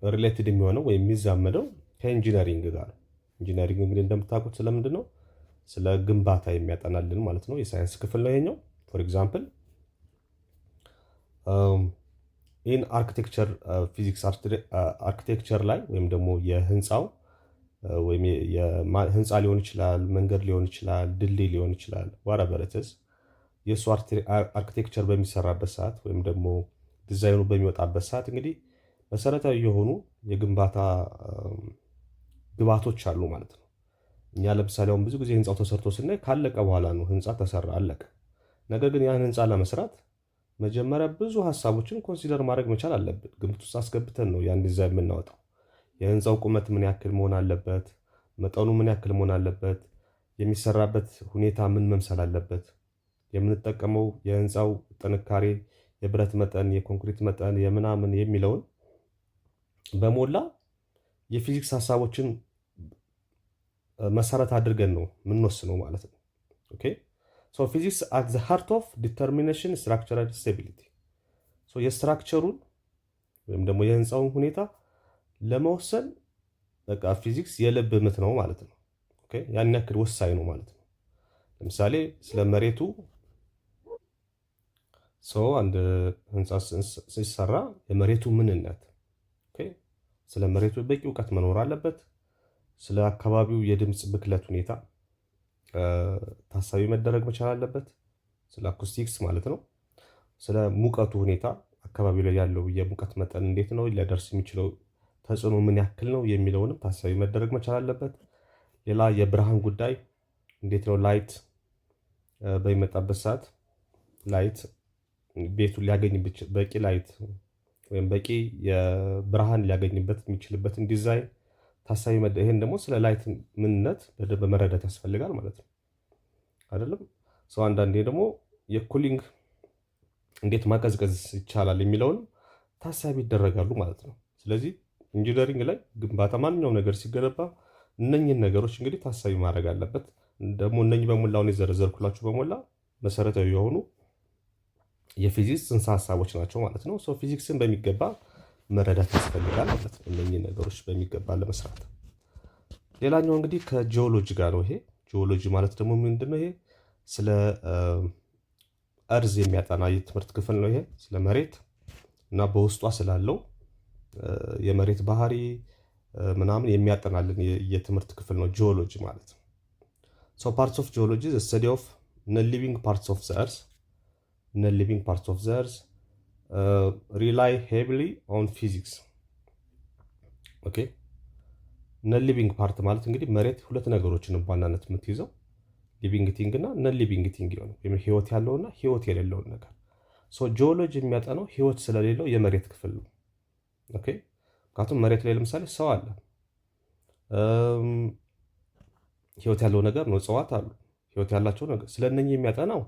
ሪሌትድ የሚሆነው ወይም የሚዛመደው ከኢንጂነሪንግ ጋር ነው። ኢንጂነሪንግ እንግዲህ እንደምታውቁት ስለምንድን ነው? ስለ ግንባታ የሚያጠናልን ማለት ነው። የሳይንስ ክፍል ነው ይሄኛው። ፎር ኤግዛምፕል ኢን አርኪቴክቸር ፊዚክስ አርኪቴክቸር ላይ ወይም ደግሞ የህንፃው ወይም ህንፃ ሊሆን ይችላል፣ መንገድ ሊሆን ይችላል፣ ድልድይ ሊሆን ይችላል፣ ዋራበረትስ የእሱ አርኪቴክቸር በሚሰራበት ሰዓት ወይም ደግሞ ዲዛይኑ በሚወጣበት ሰዓት እንግዲህ መሰረታዊ የሆኑ የግንባታ ግብዓቶች አሉ ማለት ነው። እኛ ለምሳሌ አሁን ብዙ ጊዜ ህንፃው ተሰርቶ ስናይ ካለቀ በኋላ ነው ህንፃ ተሰራ አለቀ። ነገር ግን ያን ህንፃ ለመስራት መጀመሪያ ብዙ ሀሳቦችን ኮንሲደር ማድረግ መቻል አለብን። ግምት ውስጥ አስገብተን ነው ያን ዲዛይን የምናወጣው። የህንፃው ቁመት ምን ያክል መሆን አለበት? መጠኑ ምን ያክል መሆን አለበት? የሚሰራበት ሁኔታ ምን መምሰል አለበት? የምንጠቀመው የህንፃው ጥንካሬ፣ የብረት መጠን፣ የኮንክሪት መጠን፣ የምናምን የሚለውን በሞላ የፊዚክስ ሀሳቦችን መሰረት አድርገን ነው የምንወስነው ማለት ነው። ኦኬ ሶ ፊዚክስ አት ዘ ሃርት ኦፍ ዲተርሚኔሽን ስትራክቸራል ስቴቢሊቲ። ሶ የስትራክቸሩን ወይም ደግሞ የህንፃውን ሁኔታ ለመወሰን በቃ ፊዚክስ የልብ ምት ነው ማለት ነው። ኦኬ ያን ያክል ወሳኝ ነው ማለት ነው። ለምሳሌ ስለ መሬቱ አንድ ህንፃ ሲሰራ የመሬቱ ምንነት፣ ስለ መሬቱ በቂ እውቀት መኖር አለበት። ስለ አካባቢው የድምፅ ብክለት ሁኔታ ታሳቢ መደረግ መቻል አለበት። ስለ አኩስቲክስ ማለት ነው። ስለ ሙቀቱ ሁኔታ አካባቢው ላይ ያለው የሙቀት መጠን እንዴት ነው፣ ሊያደርስ የሚችለው ተጽዕኖ ምን ያክል ነው የሚለውንም ታሳቢ መደረግ መቻል አለበት። ሌላ የብርሃን ጉዳይ እንዴት ነው፣ ላይት በሚመጣበት ሰዓት ላይት ቤቱን ሊያገኝ በቂ ላይት ወይም በቂ የብርሃን ሊያገኝበት የሚችልበትን ዲዛይን ታሳቢ ይሄን ደግሞ ስለ ላይት ምንነት በደንብ መረዳት ያስፈልጋል ማለት ነው አይደለም። አንዳንዴ ደግሞ የኩሊንግ እንዴት ማቀዝቀዝ ይቻላል የሚለውን ታሳቢ ይደረጋሉ ማለት ነው። ስለዚህ ኢንጂነሪንግ ላይ ግንባታ ማንኛውም ነገር ሲገነባ እነኝህን ነገሮች እንግዲህ ታሳቢ ማድረግ አለበት። ደግሞ እነኝህ በሞላውን የዘረዘርኩላችሁ በሞላ መሰረታዊ የሆኑ የፊዚክስ ጽንሰ ሀሳቦች ናቸው ማለት ነው። ፊዚክስን በሚገባ መረዳት ያስፈልጋል ማለት ነው እነኝህን ነገሮች በሚገባ ለመስራት። ሌላኛው እንግዲህ ከጂኦሎጂ ጋር ነው። ይሄ ጂኦሎጂ ማለት ደግሞ ምንድን ነው? ይሄ ስለ እርዝ የሚያጠና የትምህርት ክፍል ነው። ይሄ ስለ መሬት እና በውስጧ ስላለው የመሬት ባህሪ ምናምን የሚያጠናልን የትምህርት ክፍል ነው ጂኦሎጂ ማለት ነው። ፓርትስ ኦፍ ጂኦሎጂ ዘ ስተዲ ኦፍ ነን ሊቪንግ ፓርትስ ኦፍ ዘ እርዝ non-living parts of the earth rely heavily on physics. ኦኬ non-living part ማለት እንግዲህ መሬት ሁለት ነገሮችን በዋናነት የምትይዘው ሊቪንግ ቲንግ እና ነን ሊቪንግ ቲንግ የሆነ ህይወት ያለውና ህይወት የሌለውን ነገር። ጂኦሎጂ የሚያጠናው ህይወት ስለሌለው የመሬት ክፍል ነው። ኦኬ ምክንያቱም መሬት ላይ ለምሳሌ ሰው አለ፣ ህይወት ያለው ነገር ነው። እጽዋት አሉ፣ ህይወት ያላቸው ነገር። ስለነኚህ የሚያጠናው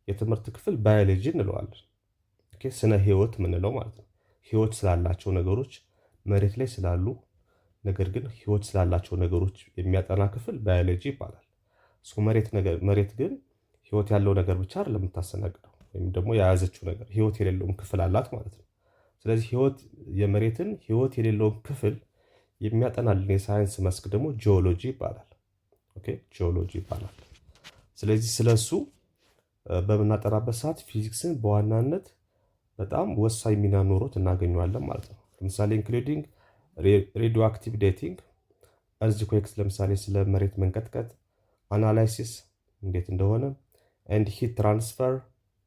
የትምህርት ክፍል ባዮሎጂ እንለዋለን። ስነ ህይወት ምንለው ማለት ነው። ህይወት ስላላቸው ነገሮች መሬት ላይ ስላሉ ነገር ግን ህይወት ስላላቸው ነገሮች የሚያጠና ክፍል ባዮሎጂ ይባላል። መሬት ግን ህይወት ያለው ነገር ብቻ አይደለም የምታስተናግደው፣ ወይም ደግሞ የያዘችው ነገር ህይወት የሌለውም ክፍል አላት ማለት ነው። ስለዚህ የመሬትን ህይወት የሌለውን ክፍል የሚያጠናልን የሳይንስ መስክ ደግሞ ጂኦሎጂ ይባላል። ጂኦሎጂ ይባላል። ስለዚህ ስለሱ በምናጠራበት ሰዓት ፊዚክስን በዋናነት በጣም ወሳኝ ሚና ኖሮት እናገኘዋለን ማለት ነው። ለምሳሌ ኢንክሉዲንግ ሬዲዮ አክቲቭ ዴቲንግ፣ እርዝኩዌክስ ለምሳሌ ስለ መሬት መንቀጥቀጥ አናላይሲስ እንዴት እንደሆነ፣ ኤንድ ሂት ትራንስፈር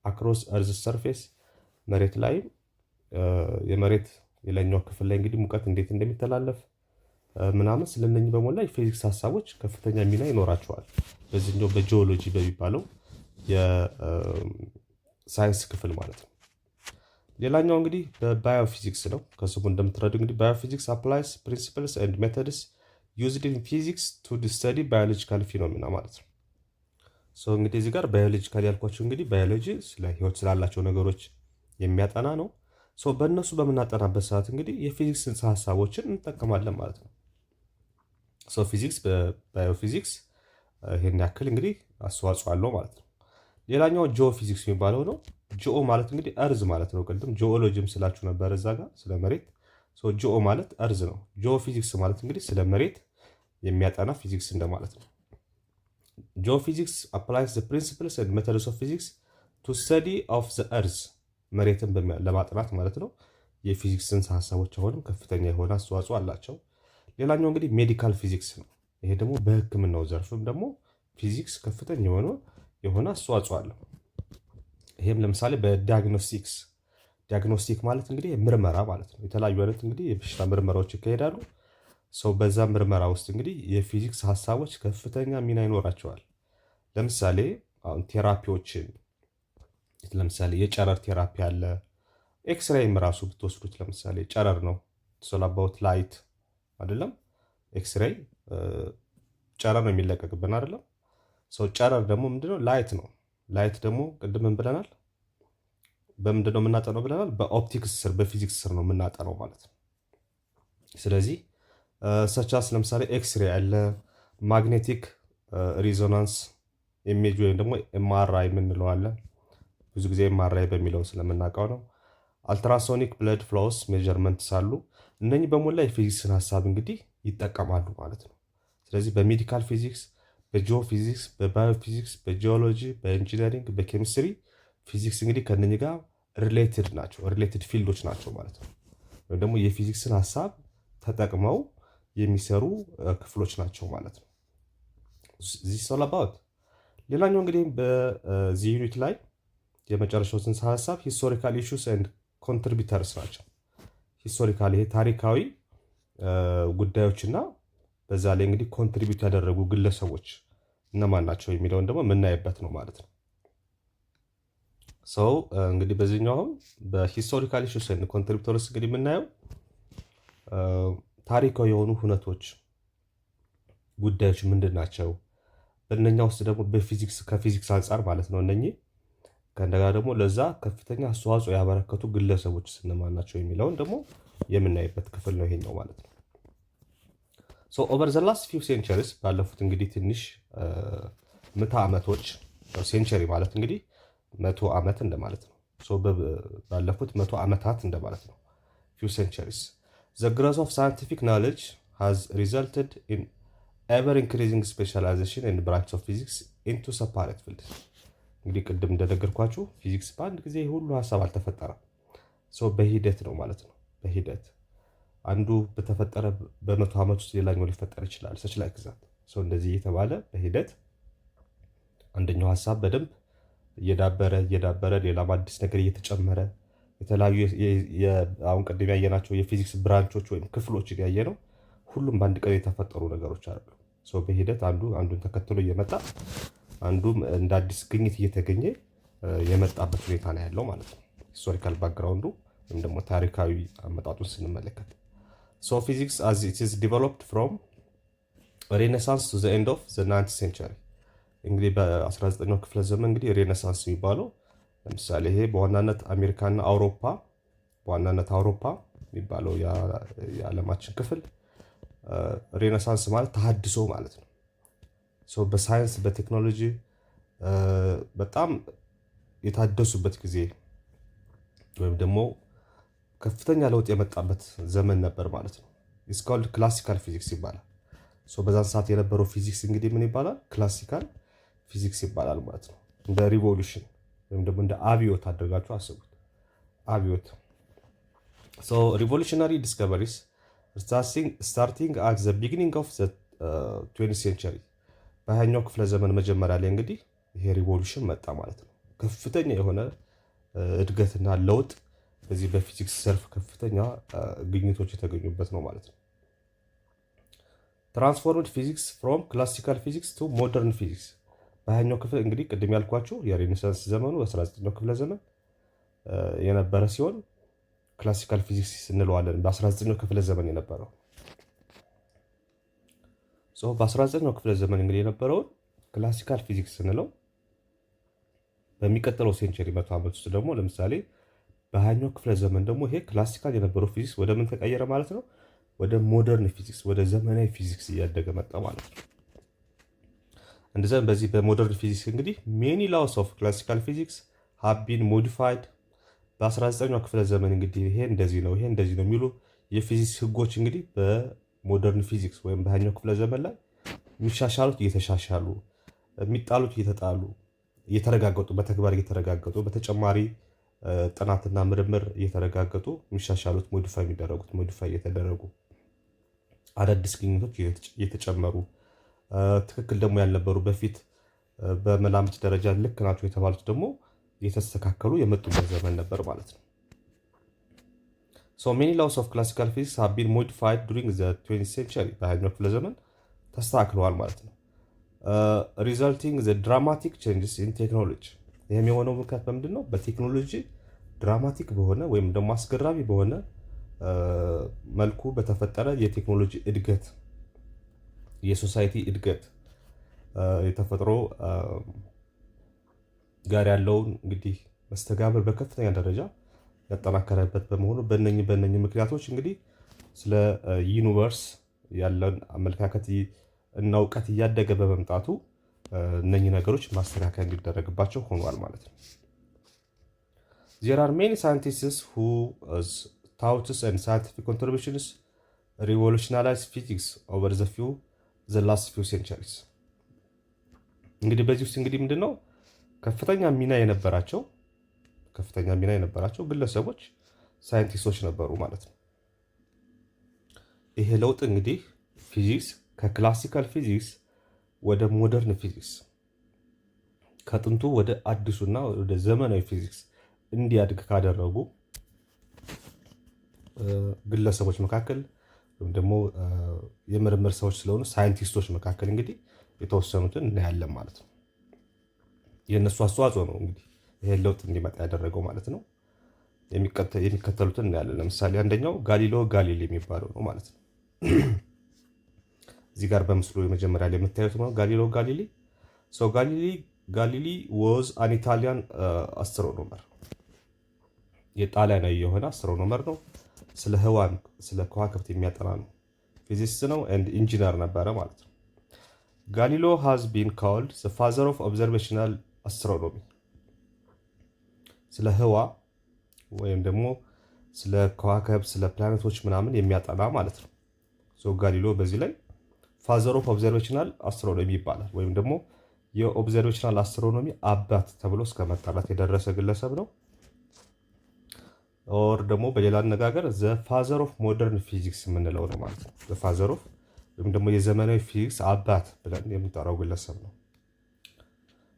አክሮስ እርዝ ሰርፌስ፣ መሬት ላይ የመሬት የላይኛው ክፍል ላይ እንግዲህ ሙቀት እንዴት እንደሚተላለፍ ምናምን ስለነኝ በሞላ የፊዚክስ ሀሳቦች ከፍተኛ ሚና ይኖራቸዋል በዚህኛው በጂኦሎጂ በሚባለው የሳይንስ ክፍል ማለት ነው። ሌላኛው እንግዲህ በባዮፊዚክስ ነው። ከስሙ እንደምትረዱ እንግዲህ ባዮፊዚክስ አፕላይስ ፕሪንሲፕልስ ኤንድ ሜቶድስ ዩዝድ ኢን ፊዚክስ ቱ ስተዲ ባዮሎጂካል ፊኖሚና ማለት ነው። እንግዲህ እዚህ ጋር ባዮሎጂካል ያልኳቸው እንግዲህ ባዮሎጂ ስለ ህይወት ስላላቸው ነገሮች የሚያጠና ነው። በእነሱ በምናጠናበት ሰዓት እንግዲህ የፊዚክስ ጽንሰ ሀሳቦችን እንጠቀማለን ማለት ነው። ፊዚክስ በባዮፊዚክስ ይሄን ያክል እንግዲህ አስተዋጽኦ አለው ማለት ነው። ሌላኛው ጂኦ ፊዚክስ የሚባለው ነው። ጂኦ ማለት እንግዲህ እርዝ ማለት ነው። ቅድም ጂኦሎጂም ስላችሁ ነበር እዛ ጋር ስለ መሬት። ጂኦ ማለት እርዝ ነው። ጂኦ ፊዚክስ ማለት እንግዲህ ስለ መሬት የሚያጠና ፊዚክስ እንደማለት ነው። ጂኦ ፊዚክስ አፕላይስ ዘ ፕሪንሲፕልስ ኤንድ ሜተድስ ኦፍ ፊዚክስ ቱ ስተዲ ኦፍ ዘ እርዝ፣ መሬትን ለማጥናት ማለት ነው። የፊዚክስ ጽንሰ ሀሳቦች አሁንም ከፍተኛ የሆነ አስተዋጽኦ አላቸው። ሌላኛው እንግዲህ ሜዲካል ፊዚክስ ነው። ይሄ ደግሞ በሕክምናው ዘርፍም ደግሞ ፊዚክስ ከፍተኛ የሆነ አስተዋጽኦ አለው። ይሄም ለምሳሌ ዲያግኖስቲክ ማለት እንግዲህ ምርመራ ማለት ነው። የተለያዩ አይነት እንግዲህ የበሽታ ምርመራዎች ይካሄዳሉ። ሰው በዛ ምርመራ ውስጥ እንግዲህ የፊዚክስ ሀሳቦች ከፍተኛ ሚና ይኖራቸዋል። ለምሳሌ አሁን ቴራፒዎችን ለምሳሌ የጨረር ቴራፒ አለ። ኤክስሬይም ራሱ ብትወስዱት ለምሳሌ ጨረር ነው። ሶላባውት ላይት አይደለም። ኤክስሬይ ጨረር ነው የሚለቀቅብን አይደለም። ሰው ጨረር ደግሞ ምንድነው? ላይት ነው። ላይት ደግሞ ቅድምን ብለናል፣ በምንድነው የምናጠነው ብለናል? በኦፕቲክስ ስር በፊዚክስ ስር ነው የምናጠነው ማለት ነው። ስለዚህ ሰቻስ ለምሳሌ ኤክስሬይ አለ፣ ማግኔቲክ ሪዞናንስ ኢሜጅ ወይም ደግሞ ኤምአርአይ የምንለው አለ። ብዙ ጊዜ ኤምአርአይ በሚለው ስለምናውቀው ነው። አልትራሶኒክ ብለድ ፍሎውስ ሜጀርመንትስ አሉ። እነኚህ በሞላ የፊዚክስን ሀሳብ እንግዲህ ይጠቀማሉ ማለት ነው። ስለዚህ በሜዲካል ፊዚክስ፣ በጂኦ ፊዚክስ፣ በባዮፊዚክስ፣ በጂኦሎጂ፣ በኢንጂነሪንግ፣ በኬሚስትሪ ፊዚክስ እንግዲህ ከእነኚህ ጋር ሪሌትድ ፊልዶች ናቸው ማለት ነው። ወይም ደግሞ የፊዚክስን ሀሳብ ተጠቅመው የሚሰሩ ክፍሎች ናቸው ማለት ነው። ዚስ ኦል አባውት። ሌላኛው እንግዲህ በዚህ ዩኒት ላይ የመጨረሻው ጽንሰ ሀሳብ ሂስቶሪካል ኢሹስ ኤንድ ኮንትሪቢተርስ ናቸው። ሂስቶሪካል ይሄ ታሪካዊ ጉዳዮችና በዛ ላይ እንግዲህ ኮንትሪቢዩት ያደረጉ ግለሰቦች እነማን ናቸው የሚለውን ደግሞ የምናይበት ነው ማለት ነው። ሰው እንግዲህ በዚህኛው በሂስቶሪካል ኢሹስ ኤንድ ኮንትሪቢተርስ እንግዲህ የምናየው ታሪካዊ የሆኑ ሁነቶች ጉዳዮች ምንድን ናቸው፣ በእነኛ ውስጥ ደግሞ ከፊዚክስ አንጻር ማለት ነው እነኚህ ከእንደጋ ደግሞ ለዛ ከፍተኛ አስተዋጽኦ ያበረከቱ ግለሰቦች እነማን ናቸው የሚለውን ደግሞ የምናይበት ክፍል ነው ይሄኛው ማለት ነው። ሶ ኦቨር ዘ ላስት ፊው ሴንቸሪስ ባለፉት እንግዲህ ትንሽ ምዕተ ዓመቶች፣ ሴንቸሪ ማለት እንግዲህ 100 ዓመት እንደማለት ነው። ሶ ባለፉት 100 ዓመታት እንደማለት ነው። ፊው ሴንቸሪስ the growth of scientific knowledge has resulted in ever increasing specialization in branch of physics into separate fields። እንግዲህ ቅድም እንደነገርኳችሁ ፊዚክስ በአንድ ጊዜ ሁሉ ሀሳብ አልተፈጠረም። ሰው በሂደት ነው ማለት ነው። በሂደት አንዱ በተፈጠረ በ100 ዓመት ውስጥ ሌላኛው ሊፈጠር ይችላል። ሰች ላይ ግዛት ሰው እንደዚህ እየተባለ በሂደት አንደኛው ሀሳብ በደንብ እየዳበረ ሌላም አዲስ ነገር እየተጨመረ የተለያዩ አሁን ቅድም ያየናቸው የፊዚክስ ብራንቾች ወይም ክፍሎች ያየ ነው። ሁሉም በአንድ ቀን የተፈጠሩ ነገሮች አሉ። ሰው በሂደት አንዱን ተከትሎ እየመጣ አንዱም እንደ አዲስ ግኝት እየተገኘ የመጣበት ሁኔታ ነው ያለው ማለት ነው። ሂስቶሪካል ባክግራውንዱ ወይም ደግሞ ታሪካዊ አመጣጡን ስንመለከት ሶ ፊዚክስ as it is developed from Renaissance to the end of the 9th century እንግዲህ በ19ኛው ክፍለ ዘመን እንግዲህ ሬኔሳንስ የሚባለው ለምሳሌ ይሄ በዋናነት አሜሪካና አውሮፓ የሚባለው የዓለማችን ክፍል ሬኔሳንስ ማለት ተሐድሶ ማለት ነው። ሶ በሳይንስ በቴክኖሎጂ በጣም የታደሱበት ጊዜ ወይም ደግሞ ከፍተኛ ለውጥ የመጣበት ዘመን ነበር ማለት ነው። ኢትስ ኮልድ ክላሲካል ፊዚክስ ይባላል። ሶ በዛን ሰዓት የነበረው ፊዚክስ እንግዲህ ምን ይባላል? ክላሲካል ፊዚክስ ይባላል ማለት ነው። እንደ ሪቮሉሽን ወይም ደግሞ እንደ አብዮት አድርጋችሁ አስቡት። አብዮት ሶ ሪቮሉሽናሪ ዲስከቨሪስ ስታርቲንግ አት ዘ ቢጊኒንግ ኦፍ ዘ 20th ሴንቸሪ በሃያኛው ክፍለ ዘመን መጀመሪያ ላይ እንግዲህ ይሄ ሪቮሉሽን መጣ ማለት ነው። ከፍተኛ የሆነ እድገትና ለውጥ በዚህ በፊዚክስ ዘርፍ ከፍተኛ ግኝቶች የተገኙበት ነው ማለት ነው። ትራንስፎርምድ ፊዚክስ ፍሮም ክላሲካል ፊዚክስ ቱ ሞደርን ፊዚክስ በሃያኛው ክፍል እንግዲህ ቅድም ያልኳችሁ የሬኔሳንስ ዘመኑ በ19ኛው ክፍለ ዘመን የነበረ ሲሆን ክላሲካል ፊዚክስ እንለዋለን በ19ኛው ክፍለ ዘመን የነበረው። በ19ኛው ክፍለ ዘመን እንግዲህ የነበረውን ክላሲካል ፊዚክስ ስንለው በሚቀጥለው ሴንቸሪ 100 ዓመት ውስጥ ደግሞ ለምሳሌ በሃያኛው ክፍለ ዘመን ደግሞ ይሄ ክላሲካል የነበረው ፊዚክስ ወደ ምን ተቀየረ ማለት ነው? ወደ ሞደርን ፊዚክስ ወደ ዘመናዊ ፊዚክስ እያደገ መጣ ማለት ነው። እንደዛ በዚህ በሞደርን ፊዚክስ እንግዲህ ሜኒ ላውስ ኦፍ ክላሲካል ፊዚክስ ሃቭ ቢን ሞዲፋይድ በ19ኛው ክፍለ ዘመን እንግዲህ ይሄ እንደዚህ ነው የሚሉ የፊዚክስ ህጎች እንግዲህ በሞደርን ፊዚክስ ወይም በሃያኛው ክፍለ ዘመን ላይ የሚሻሻሉት እየተሻሻሉ የሚጣሉት እየተጣሉ እየተረጋገጡ በተግባር እየተረጋገጡ በተጨማሪ ጥናትና ምርምር እየተረጋገጡ የሚሻሻሉት ሞዲፋይ እየተደረጉ አዳዲስ ግኝቶች እየተጨመሩ ትክክል ደግሞ ያልነበሩ በፊት በመላምት ደረጃ ልክ ናቸው የተባሉት ደግሞ የተስተካከሉ የመጡበት ዘመን ነበር ማለት ነው። ሶ ሜኒ ላውስ ኦፍ ክላሲካል ፊዚክስ ሃቭ ቢን ሞዲፋይድ ዱሪንግ ዘ 20th ሴንቸሪ በሃያኛው ክፍለ ዘመን ተስተካክለዋል ማለት ነው። ሪዛልቲንግ ዘ ድራማቲክ ቼንጅስ ኢን ቴክኖሎጂ። ይህም የሆነው ምክንያት በምንድን ነው? በቴክኖሎጂ ድራማቲክ በሆነ ወይም ደግሞ አስገራሚ በሆነ መልኩ በተፈጠረ የቴክኖሎጂ እድገት፣ የሶሳይቲ እድገት፣ የተፈጥሮ ጋር ያለውን እንግዲህ መስተጋብር በከፍተኛ ደረጃ ያጠናከረበት በመሆኑ በእነኚህ ምክንያቶች እንግዲህ ስለ ዩኒቨርስ ያለን አመለካከት እና እውቀት እያደገ በመምጣቱ እነኚህ ነገሮች ማስተካከያ እንዲደረግባቸው ሆኗል ማለት ነው። There are many scientists whose thoughts and scientific contributions revolutionized physics over the last few centuries. እንግዲህ በዚህ ውስጥ እንግዲህ ምንድነው ከፍተኛ ሚና የነበራቸው ግለሰቦች ሳይንቲስቶች ነበሩ ማለት ነው። ይሄ ለውጥ እንግዲህ ፊዚክስ ከክላሲካል ፊዚክስ ወደ ሞደርን ፊዚክስ፣ ከጥንቱ ወደ አዲሱና ወደ ዘመናዊ ፊዚክስ እንዲያድግ ካደረጉ ግለሰቦች መካከል ወይም ደግሞ የምርምር ሰዎች ስለሆኑ ሳይንቲስቶች መካከል እንግዲህ የተወሰኑትን እናያለን ማለት ነው። የእነሱ አስተዋጽኦ ነው እንግዲህ ይሄን ለውጥ እንዲመጣ ያደረገው ማለት ነው። የሚከተሉትን እናያለን። ለምሳሌ አንደኛው ጋሊሌዮ ጋሊሌ የሚባለው ነው ማለት ነው። እዚህ ጋር በምስሉ የመጀመሪያ ላይ የምታዩት ነው ጋሊሌዮ ጋሊሌ። ጋሊሊ was an Italian astronomer። የጣሊያናዊ የሆነ አስትሮኖመር ነው። ስለ ህዋን ስለ ከዋክብት የሚያጠና ነው። ፊዚሲስት ነው ኤንድ ኢንጂነር ነበረ ማለት ነው። ጋሊሌዮ has been called the father of observational astronomy። ስለ ህዋ ወይም ደግሞ ስለ ከዋክብት ስለ ፕላኔቶች ምናምን የሚያጠና ማለት ነው። ጋሊሌዮ በዚህ ላይ ፋዘር ኦፍ ኦብዘርቬሽናል አስትሮኖሚ ይባላል። ወይም ደግሞ የኦብዘርቬሽናል አስትሮኖሚ አባት ተብሎ እስከ መጠራት የደረሰ ግለሰብ ነው። ኦር ደግሞ በሌላ አነጋገር ዘ ፋዘር ኦፍ ሞደርን ፊዚክስ የምንለው ነው ማለት ነው። ዘ ፋዘር ኦፍ ወይም ደግሞ የዘመናዊ ፊዚክስ አባት ብለን የምንጠራው ግለሰብ ነው።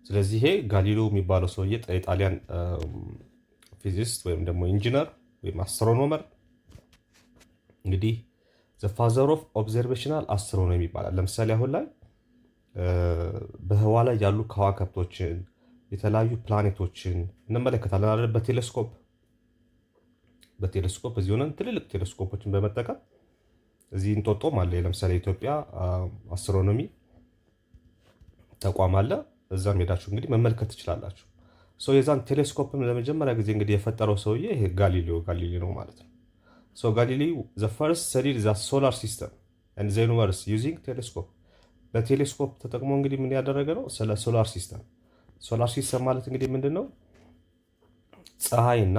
ስለዚህ ይሄ ጋሊሌዮ የሚባለው ሰውዬ የጣሊያን ፊዚስት ወይም ደግሞ ኢንጂነር ወይም አስትሮኖመር እንግዲህ ዘ ፋዘር ኦፍ ኦብዘርቬሽናል አስትሮኖሚ ይባላል። ለምሳሌ አሁን ላይ በህዋ ላይ ያሉ ከዋክብቶችን የተለያዩ ፕላኔቶችን እንመለከታለን አይደል? በቴሌስኮፕ እዚህ ሆነን ትልልቅ ቴሌስኮፖችን በመጠቀም እዚህ እንጦጦም አለ። ለምሳሌ ኢትዮጵያ አስትሮኖሚ ተቋም አለ። እዛም ሄዳችሁ እንግዲህ መመልከት ትችላላችሁ። የዛን ቴሌስኮፕም ለመጀመሪያ ጊዜ እንግዲህ የፈጠረው ሰውዬ ይሄ ጋሊሌዮ ጋሊሌ ነው ማለት ነው። ጋሊሌዮ ዘ ፈርስት ስተዲድ ዘ ሶላር ሲስተም ኤንድ ዘ ዩኒቨርስ ዩዚንግ ቴሌስኮፕ። በቴሌስኮፕ ተጠቅሞ እንግዲህ ምን ያደረገ ነው? ስለ ሶላር ሲስተም ማለት እንግዲህ ምንድነው? ፀሐይና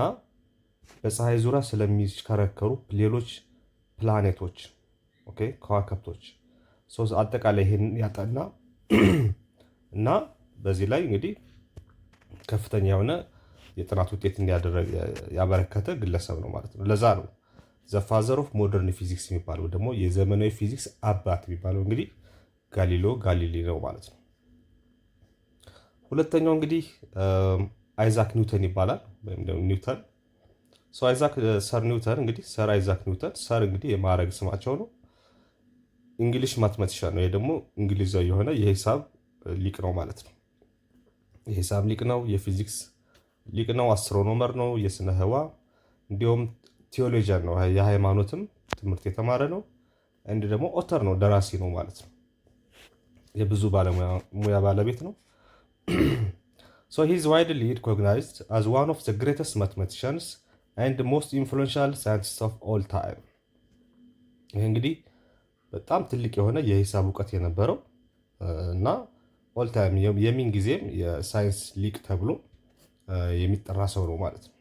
በፀሐይ ዙሪያ ስለሚሽከረከሩ ሌሎች ፕላኔቶች፣ ኦኬ ከዋክብቶች አጠቃላይ ይሄን ያጠና እና በዚህ ላይ እንግዲህ ከፍተኛ የሆነ የጥናት ውጤት እንዲያደረግ ያበረከተ ግለሰብ ነው ማለት ነው። ለዛ ነው ዘ ፋዘር ኦፍ ሞደርን ፊዚክስ የሚባለው ደግሞ የዘመናዊ ፊዚክስ አባት የሚባለው እንግዲህ ጋሊሌዮ ጋሊሌ ነው ማለት ነው። ሁለተኛው እንግዲህ አይዛክ ኒውተን ይባላል ወይም ደግሞ ኒውተን። ሰር ኒውተን እንግዲህ ሰር አይዛክ ኒውተን፣ ሰር እንግዲህ የማዕረግ ስማቸው ነው። እንግሊሽ ማትማቲሻን ነው። ይሄ ደግሞ እንግሊዛዊ የሆነ የሂሳብ ሊቅ ነው ማለት ነው። የሂሳብ ሊቅ ነው፣ የፊዚክስ ሊቅ ነው፣ አስትሮኖመር ነው፣ የስነ ህዋ እንዲሁም ቴዎሎጂያን ነው። የሃይማኖትም ትምህርት የተማረ ነው። እንዲ ደግሞ ኦተር ነው፣ ደራሲ ነው ማለት ነው። የብዙ ሙያ ባለቤት ነው። he is widely recognized as one of the greatest mathematicians and most influential scientists of all time። ይሄ እንግዲህ በጣም ትልቅ የሆነ የሂሳብ እውቀት የነበረው እና ኦል ታይም የሚን ጊዜም የሳይንስ ሊቅ ተብሎ የሚጠራ ሰው ነው ማለት ነው።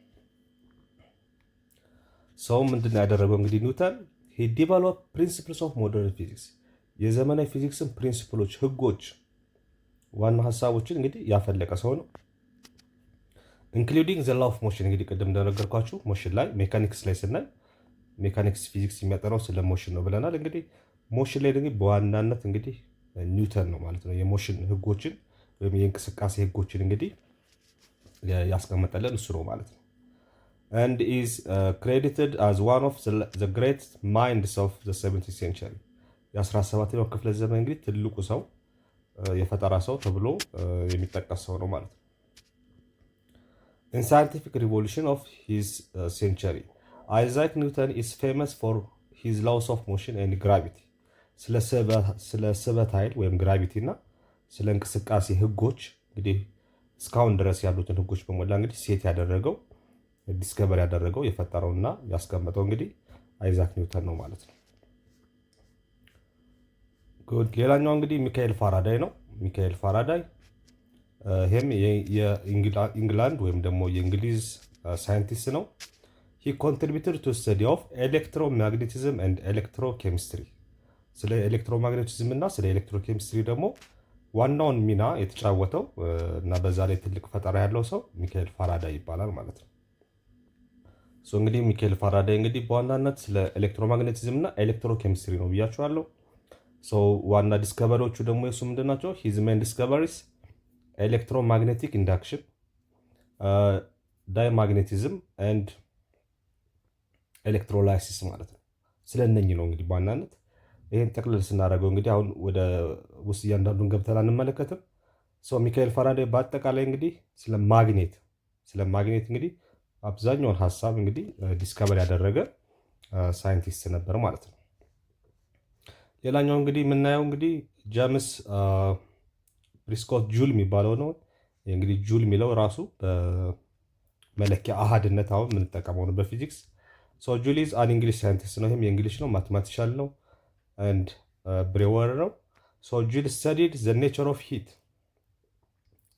ምንድነው ያደረገው እንግዲህ ኒውተን he developed principles of modern physics። የዘመናዊ ፊዚክስን ፕሪንሲፕሎች፣ ህጎች፣ ዋና ሀሳቦችን እንግዲህ ያፈለቀ ሰው ነው። ኢንክሉዲንግ ዘ ላው ኦፍ ሞሽን። እንግዲህ ቅድም እንደነገርኳችሁ ሞሽን ላይ ሜካኒክስ ላይ ስናይ ሜካኒክስ ፊዚክስ የሚያጠናው ስለ ሞሽን ነው ብለናል። እንግዲህ ሞሽን ላይ ደግሞ በዋናነት እንግዲህ ኒውተን ነው ማለት ነው የሞሽን ህጎችን ወይም የእንቅስቃሴ ህጎችን እንግዲህ ያስቀመጠልን እሱ ነው ማለት ነው። and is credited as one of the great minds of the 17th century የ17ኛው ክፍለ ዘመን እንግዲህ ትልቁ ሰው የፈጠራ ሰው ተብሎ የሚጠቀስ ሰው ነው ማለት ነው። in scientific revolution of his century Isaac Newton is famous for his laws of motion and gravity ስለ ስበት ኃይል ወይም ግራቪቲ እና ስለ እንቅስቃሴ ህጎች እንግዲህ እስካሁን ድረስ ያሉትን ህጎች በሞላ እንግዲህ ሴት ያደረገው ዲስከቨር ያደረገው የፈጠረውና ያስቀመጠው እንግዲህ አይዛክ ኒውተን ነው ማለት ነው። ሌላኛው እንግዲህ ሚካኤል ፋራዳይ ነው። ሚካኤል ፋራዳይ ይህም የኢንግላንድ ወይም ደግሞ የእንግሊዝ ሳይንቲስት ነው። he contributed to study of electromagnetism and electrochemistry ስለ ኤሌክትሮማግኔቲዝም እና ስለ ኤሌክትሮኬሚስትሪ ደግሞ ዋናውን ሚና የተጫወተው እና በዛ ላይ ትልቅ ፈጠራ ያለው ሰው ሚካኤል ፋራዳይ ይባላል ማለት ነው። እንግዲህ ሚካኤል ፋራዳይ እንግዲህ በዋናነት ስለ ኤሌክትሮማግኔቲዝም እና ኤሌክትሮኬሚስትሪ ነው ብያቸዋለሁ። ዋና ዲስከቨሪዎቹ ደግሞ የሱ ምንድን ናቸው? ሂዝ ሜን ዲስከቨሪስ ኤሌክትሮማግኔቲክ ኢንዳክሽን፣ ዳይማግኔቲዝም ኤንድ ኤሌክትሮላይሲስ ማለት ነው። ስለነኚህ ነው እንግዲህ በዋናነት ይህን ጠቅልል ስናደርገው እንግዲህ አሁን ወደ ውስጥ እያንዳንዱን ገብተን አንመለከትም። ሚካኤል ፋራዳይ በአጠቃላይ እንግዲህ ስለ ማግኔት እንግዲህ አብዛኛውን ሀሳብ እንግዲህ ዲስከቨር ያደረገ ሳይንቲስት ነበር ማለት ነው። ሌላኛው እንግዲህ የምናየው እንግዲህ ጄምስ ፕሪስኮት ጁል የሚባለው ነው። እንግዲህ ጁል የሚለው ራሱ በመለኪያ አሃድነት አሁን የምንጠቀመው ነው በፊዚክስ። ጁል ኢዝ አን እንግሊሽ ሳይንቲስት ነው። ይህም የእንግሊሽ ነው፣ ማቴማቲሻል ነው and ብሬወር ነው። ጁል studied the nature of heat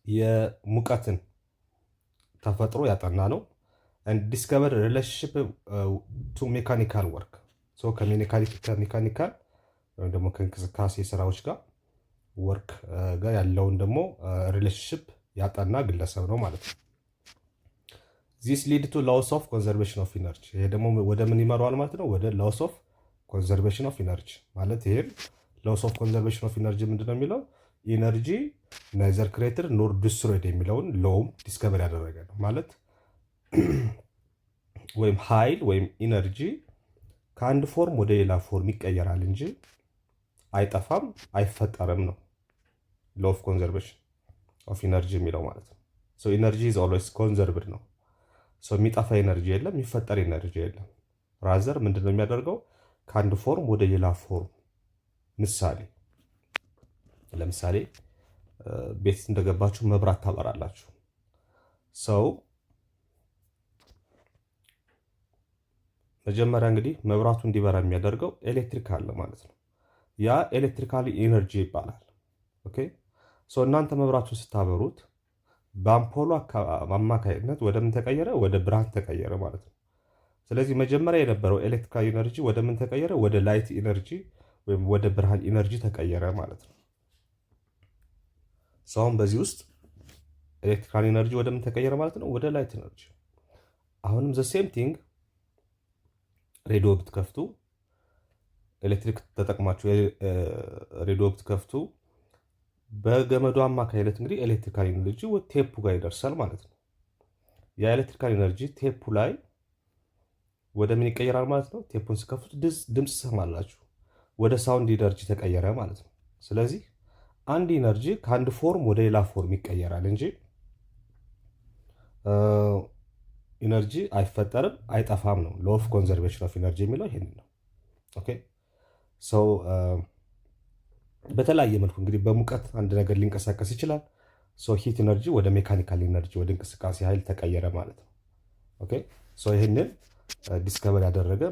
የሙቀትን ተፈጥሮ ያጠና ነው። and discovered a relationship to mechanical work ከሜካኒካል ወይም ደግሞ ከእንቅስቃሴ ስራዎች ጋር ወርክ ጋር ያለውን ደግሞ ሪሌሽንሽፕ ያጠና ግለሰብ ነው ማለት ነው። this lead to laws of conservation of energy ይሄ ደግሞ ወደ ምን ይመራዋል ማለት ነው? ወደ laws of ኮንዘርቬሽን ኦፍ ኢነርጂ ማለት ይሄም ሎስ ኦፍ ኮንዘርቬሽን ኦፍ ኢነርጂ ምንድነው የሚለው ኢነርጂ ናይዘር ክሬትድ ኖር ዲስትሮይድ የሚለውን ሎውም ዲስከቨር ያደረገ ነው ማለት ወይም ኃይል ወይም ኢነርጂ ከአንድ ፎርም ወደ ሌላ ፎርም ይቀየራል እንጂ አይጠፋም አይፈጠርም ነው ሎው ኦፍ ኮንዘርቬሽን ኦፍ ኢነርጂ የሚለው ማለት ነው። ኢነርጂ ኢዝ ኦልዌይስ ኮንዘርቭድ ነው። የሚጠፋ ኢነርጂ የለም፣ የሚፈጠር ኢነርጂ የለም። ራዘር ምንድነው የሚያደርገው ከአንድ ፎርም ወደ ሌላ ፎርም። ለምሳሌ ቤት እንደገባችሁ መብራት ታበራላችሁ። መጀመሪያ እንግዲህ መብራቱ እንዲበራ የሚያደርገው ኤሌክትሪክ አለ ማለት ነው። ያ ኤሌክትሪካል ኢነርጂ ይባላል። ኦኬ እናንተ መብራቱን ስታበሩት በአምፖሉ አማካይነት ወደ ምን ተቀየረ? ወደ ብርሃን ተቀየረ ማለት ነው። ስለዚህ መጀመሪያ የነበረው ኤሌክትሪካል ኢነርጂ ወደ ምን ተቀየረ? ወደ ላይት ኢነርጂ ወይም ወደ ብርሃን ኢነርጂ ተቀየረ ማለት ነው። አሁን በዚህ ውስጥ ኤሌክትሪካል ኢነርጂ ወደ ምን ተቀየረ ማለት ነው? ወደ ላይት ኢነርጂ። አሁንም ዘ ሴም ቲንግ ሬዲዮ ብትከፍቱ፣ ኤሌክትሪክ ተጠቅማችሁ ሬዲዮ ብትከፍቱ በገመዱ አማካይነት እንግዲህ ኤሌክትሪካል ኢነርጂ ቴፑ ጋር ይደርሳል ማለት ነው። ያ ኤሌክትሪካል ኢነርጂ ቴፑ ላይ ወደ ምን ይቀየራል ማለት ነው? ቴፑን ስከፍቱት ድምፅ ትሰማላችሁ። ወደ ሳውንድ ኢነርጂ ተቀየረ ማለት ነው። ስለዚህ አንድ ኢነርጂ ከአንድ ፎርም ወደ ሌላ ፎርም ይቀየራል እንጂ ኢነርጂ አይፈጠርም አይጠፋም ነው። ሎው ኦፍ ኮንዘርቬሽን ኦፍ ኢነርጂ የሚለው ይሄንን ነው። ኦኬ በተለያየ መልኩ እንግዲህ በሙቀት አንድ ነገር ሊንቀሳቀስ ይችላል። ሂት ኢነርጂ ወደ ሜካኒካል ኢነርጂ ወደ እንቅስቃሴ ኃይል ተቀየረ ማለት ነው። ኦኬ ይህንን ዲስከቨር ያደረገ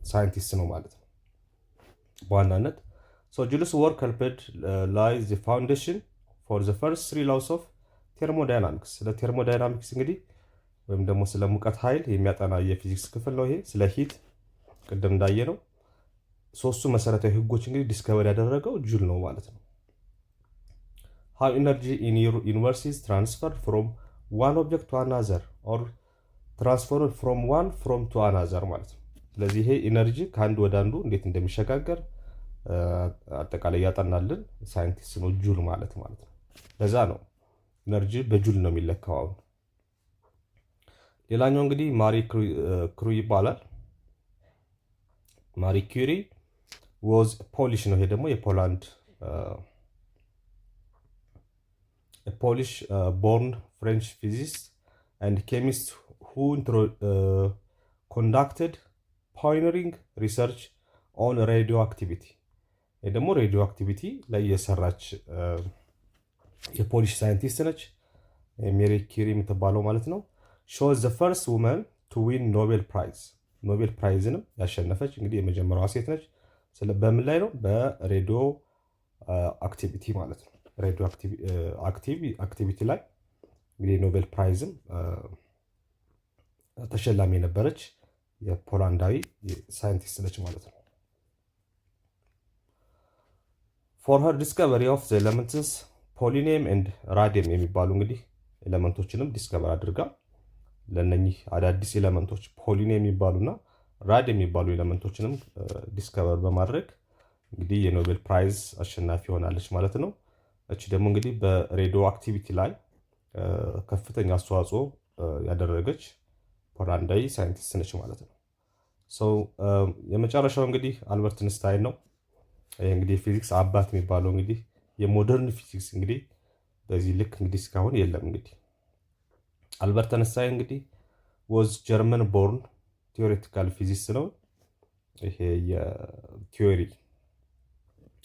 ሳይንቲስት ነው ማለት ነው በዋናነት። ጁልስ ወርክ ሄልፕድ ላይ ዘ ፋውንዴሽን ፎር ዘ ፈርስት 3 ላውስ ኦፍ ቴርሞዳይናሚክስ። ስለ ቴርሞዳይናሚክስ እንግዲህ ወይም ደግሞ ስለ ሙቀት ኃይል የሚያጠና የፊዚክስ ክፍል ነው ይሄ። ስለ ሂት ቅድም እንዳየ ነው ሶስቱ መሰረታዊ ህጎች እንግዲህ ዲስከቨር ያደረገው ጁል ነው ማለት ነው። how energy in universe is transferred from one object to another or transferred from one from to another ማለት ነው። ስለዚህ ይሄ ኢነርጂ ከአንድ ወደ አንዱ እንዴት እንደሚሸጋገር አጠቃላይ ያጠናልን ሳይንቲስት ነው ጁል ማለት ነው። ለዛ ነው ኢነርጂ በጁል ነው የሚለካው። አሁን ሌላኛው እንግዲህ ማሪ ክሩ ይባላል። ማሪ ኩሪ ዋዝ ፖሊሽ ነው። ይሄ ደግሞ የፖላንድ ፖሊሽ ቦርን ፍሬንች ፊዚሲስት ኤንድ ኬሚስት who conducted pioneering research on radioactivity። ይህ ደግሞ ሬዲዮ አክቲቪቲ ላይ የሰራች የፖሊሽ ሳይንቲስት ነች፣ ሜሪ ኪሪ የምትባለው ማለት ነው። she was the first woman to win ኖቤል ፕራይዝ። ኖቤል ፕራይዝንም ያሸነፈች እንግዲህ የመጀመሪያዋ ሴት ነች። በምን ላይ ነው? በሬዲዮ አክቲቪቲ ማለት ነው። ሬዲዮ አክቲቪቲ ላይ እንግዲህ ኖቤል ፕራይዝም ተሸላሚ የነበረች የፖላንዳዊ ሳይንቲስት ነች ማለት ነው። ፎር ሄር ዲስከቨሪ ኦፍ ዘ ኤለመንትስ ፖሊኒየም ኤንድ ራዲየም የሚባሉ እንግዲህ ኤለመንቶችንም ዲስከቨር አድርጋ ለነኚህ አዳዲስ ኤለመንቶች ፖሊኒየም የሚባሉና ራዲየም የሚባሉ ኤለመንቶችንም ዲስከቨር በማድረግ እንግዲህ የኖቤል ፕራይዝ አሸናፊ ሆናለች ማለት ነው። እቺ ደግሞ እንግዲህ በሬዲዮ አክቲቪቲ ላይ ከፍተኛ አስተዋጽኦ ያደረገች ፖላንዳዊ ሳይንቲስት ነች ማለት ነው። የመጨረሻው እንግዲህ አልበርት አንስታይን ነው። ይሄ እንግዲህ ፊዚክስ አባት የሚባለው እንግዲህ የሞደርን ፊዚክስ እንግዲህ በዚህ ልክ እንግዲህ እስካሁን የለም። እንግዲህ አልበርት አንስታይን እንግዲህ was ጀርመን ቦርን ቲዮሬቲካል ፊዚክስ ነው። ይሄ የቲዮሪ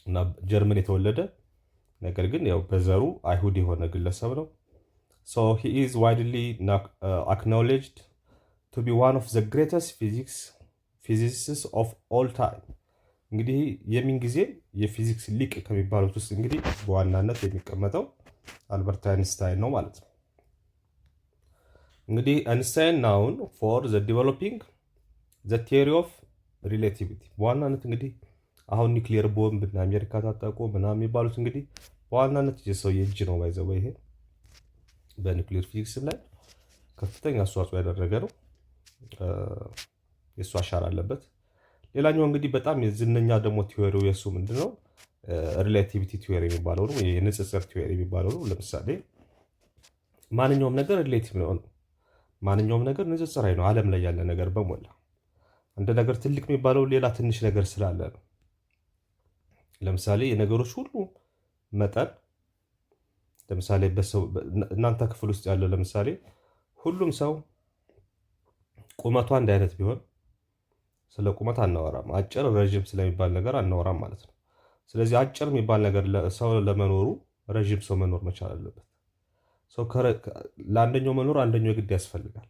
እና ጀርመን የተወለደ ነገር ግን ያው በዘሩ አይሁድ የሆነ ግለሰብ ነው። so he is widely acknowledged to be one of the greatest physicists of all time። እንግዲህ የምን ጊዜ የፊዚክስ ሊቅ ከሚባሉት ውስጥ እንግዲህ በዋናነት የሚቀመጠው አልበርት አይንስታይን ነው ማለት ነው። እንግዲህ አይንስታይን ናውን ፎር ዘ ዲቨሎፒንግ ዘ ቲዮሪ ኦፍ ሪሌቲቪቲ በዋናነት እንግዲህ አሁን ኒክሊየር ቦምብ እና አሜሪካ ታጠቁ ምናምን የሚባሉት እንግዲህ በዋናነት የሰው የእጅ ነው ባይዘው ይሄ በኒክሊየር ፊዚክስ ላይ ከፍተኛ አስተዋጽኦ ያደረገ ነው። የሱ አሻራ አለበት። ሌላኛው እንግዲህ በጣም የዝነኛ ደግሞ ቲዮሪው የሱ ምንድነው? ሪሌቲቪቲ ቲዮሪ የሚባለው ነው። የንጽጽር ቲዮሪ የሚባለው ነው። ለምሳሌ ማንኛውም ነገር ሪሌቲቭ ነው። ማንኛውም ነገር ንጽጽራዊ ነው። ዓለም ላይ ያለ ነገር በሞላ አንድ ነገር ትልቅ የሚባለው ሌላ ትንሽ ነገር ስላለ ነው። ለምሳሌ የነገሮች ሁሉ መጠን ለምሳሌ እናንተ ክፍል ውስጥ ያለው ለምሳሌ ሁሉም ሰው ቁመቱ አንድ አይነት ቢሆን ስለ ቁመት አናወራም። አጭር ረጅም ስለሚባል ነገር አናወራም ማለት ነው። ስለዚህ አጭር የሚባል ነገር ሰው ለመኖሩ ረጅም ሰው መኖር መቻል አለበት። ሰው ለአንደኛው መኖር አንደኛው ግድ ያስፈልጋል።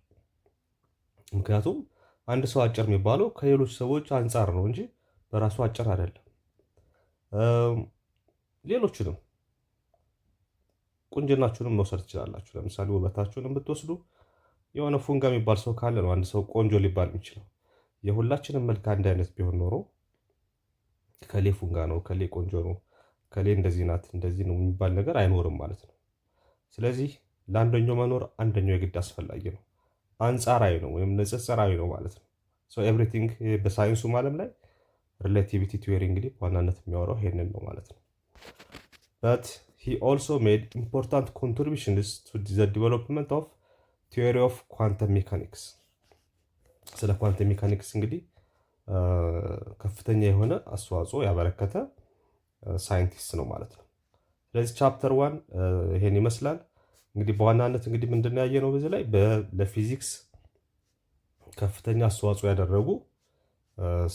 ምክንያቱም አንድ ሰው አጭር የሚባለው ከሌሎች ሰዎች አንጻር ነው እንጂ በራሱ አጭር አይደለም። ሌሎችንም ቁንጅናችሁንም መውሰድ ትችላላችሁ። ለምሳሌ ውበታችሁንም ብትወስዱ የሆነ ፉንጋ የሚባል ሰው ካለ ነው አንድ ሰው ቆንጆ ሊባል የሚችለው። የሁላችንም መልክ አንድ አይነት ቢሆን ኖሮ ከሌ ፉንጋ ነው፣ ከሌ ቆንጆ ነው፣ ከሌ እንደዚህ ናት፣ እንደዚህ ነው የሚባል ነገር አይኖርም ማለት ነው። ስለዚህ ለአንደኛው መኖር አንደኛው የግድ አስፈላጊ ነው። አንጻራዊ ነው ወይም ንጽጽራዊ ነው ማለት ነው። ሶ ኤቭሪቲንግ በሳይንሱም ዓለም ላይ ሪሌቲቪቲ ቲዮሪ እንግዲህ በዋናነት የሚያወራው ይሄንን ነው ማለት ነው። but he also made important contributions to the development of theory of quantum mechanics። ስለ ኳንተም ሜካኒክስ እንግዲህ ከፍተኛ የሆነ አስተዋጽኦ ያበረከተ ሳይንቲስት ነው ማለት ነው። ስለዚህ ቻፕተር 1 ይሄን ይመስላል። እንግዲህ በዋናነት እንግዲህ ምንድን ነው ያየነው በዚህ ላይ ለፊዚክስ ከፍተኛ አስተዋጽኦ ያደረጉ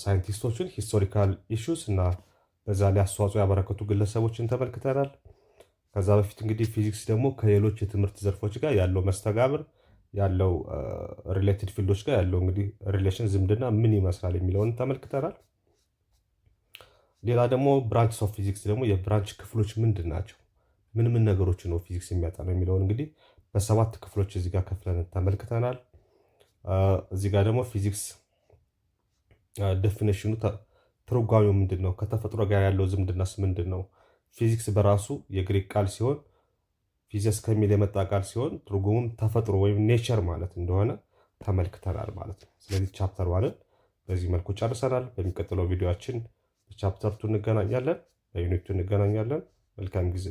ሳይንቲስቶችን ሂስቶሪካል ኢሹስ እና በዛ ላይ አስተዋጽኦ ያበረከቱ ግለሰቦችን ተመልክተናል። ከዛ በፊት እንግዲህ ፊዚክስ ደግሞ ከሌሎች የትምህርት ዘርፎች ጋር ያለው መስተጋብር ያለው ሪሌትድ ፊልዶች ጋር ያለው እንግዲህ ሪሌሽን ዝምድና ምን ይመስላል የሚለውን ተመልክተናል። ሌላ ደግሞ ብራንችስ ኦፍ ፊዚክስ ደግሞ የብራንች ክፍሎች ምንድን ናቸው፣ ምን ምን ነገሮች ነው ፊዚክስ የሚያጠናው የሚለውን እንግዲህ በሰባት ክፍሎች እዚህ ጋር ከፍለን ተመልክተናል። እዚህ ጋር ደግሞ ፊዚክስ ዴፊኒሽኑ ትርጓሜው ምንድን ነው፣ ከተፈጥሮ ጋር ያለው ዝምድናስ ምንድን ነው፣ ፊዚክስ በራሱ የግሪክ ቃል ሲሆን ፊዚክስ ከሚል የመጣ ቃል ሲሆን ትርጉሙም ተፈጥሮ ወይም ኔቸር ማለት እንደሆነ ተመልክተናል ማለት ነው። ስለዚህ ቻፕተር 1 በዚህ መልኩ ጨርሰናል። በሚቀጥለው ቪዲዮአችን በቻፕተር 2 እንገናኛለን፣ በዩኒት 2 እንገናኛለን። መልካም ጊዜ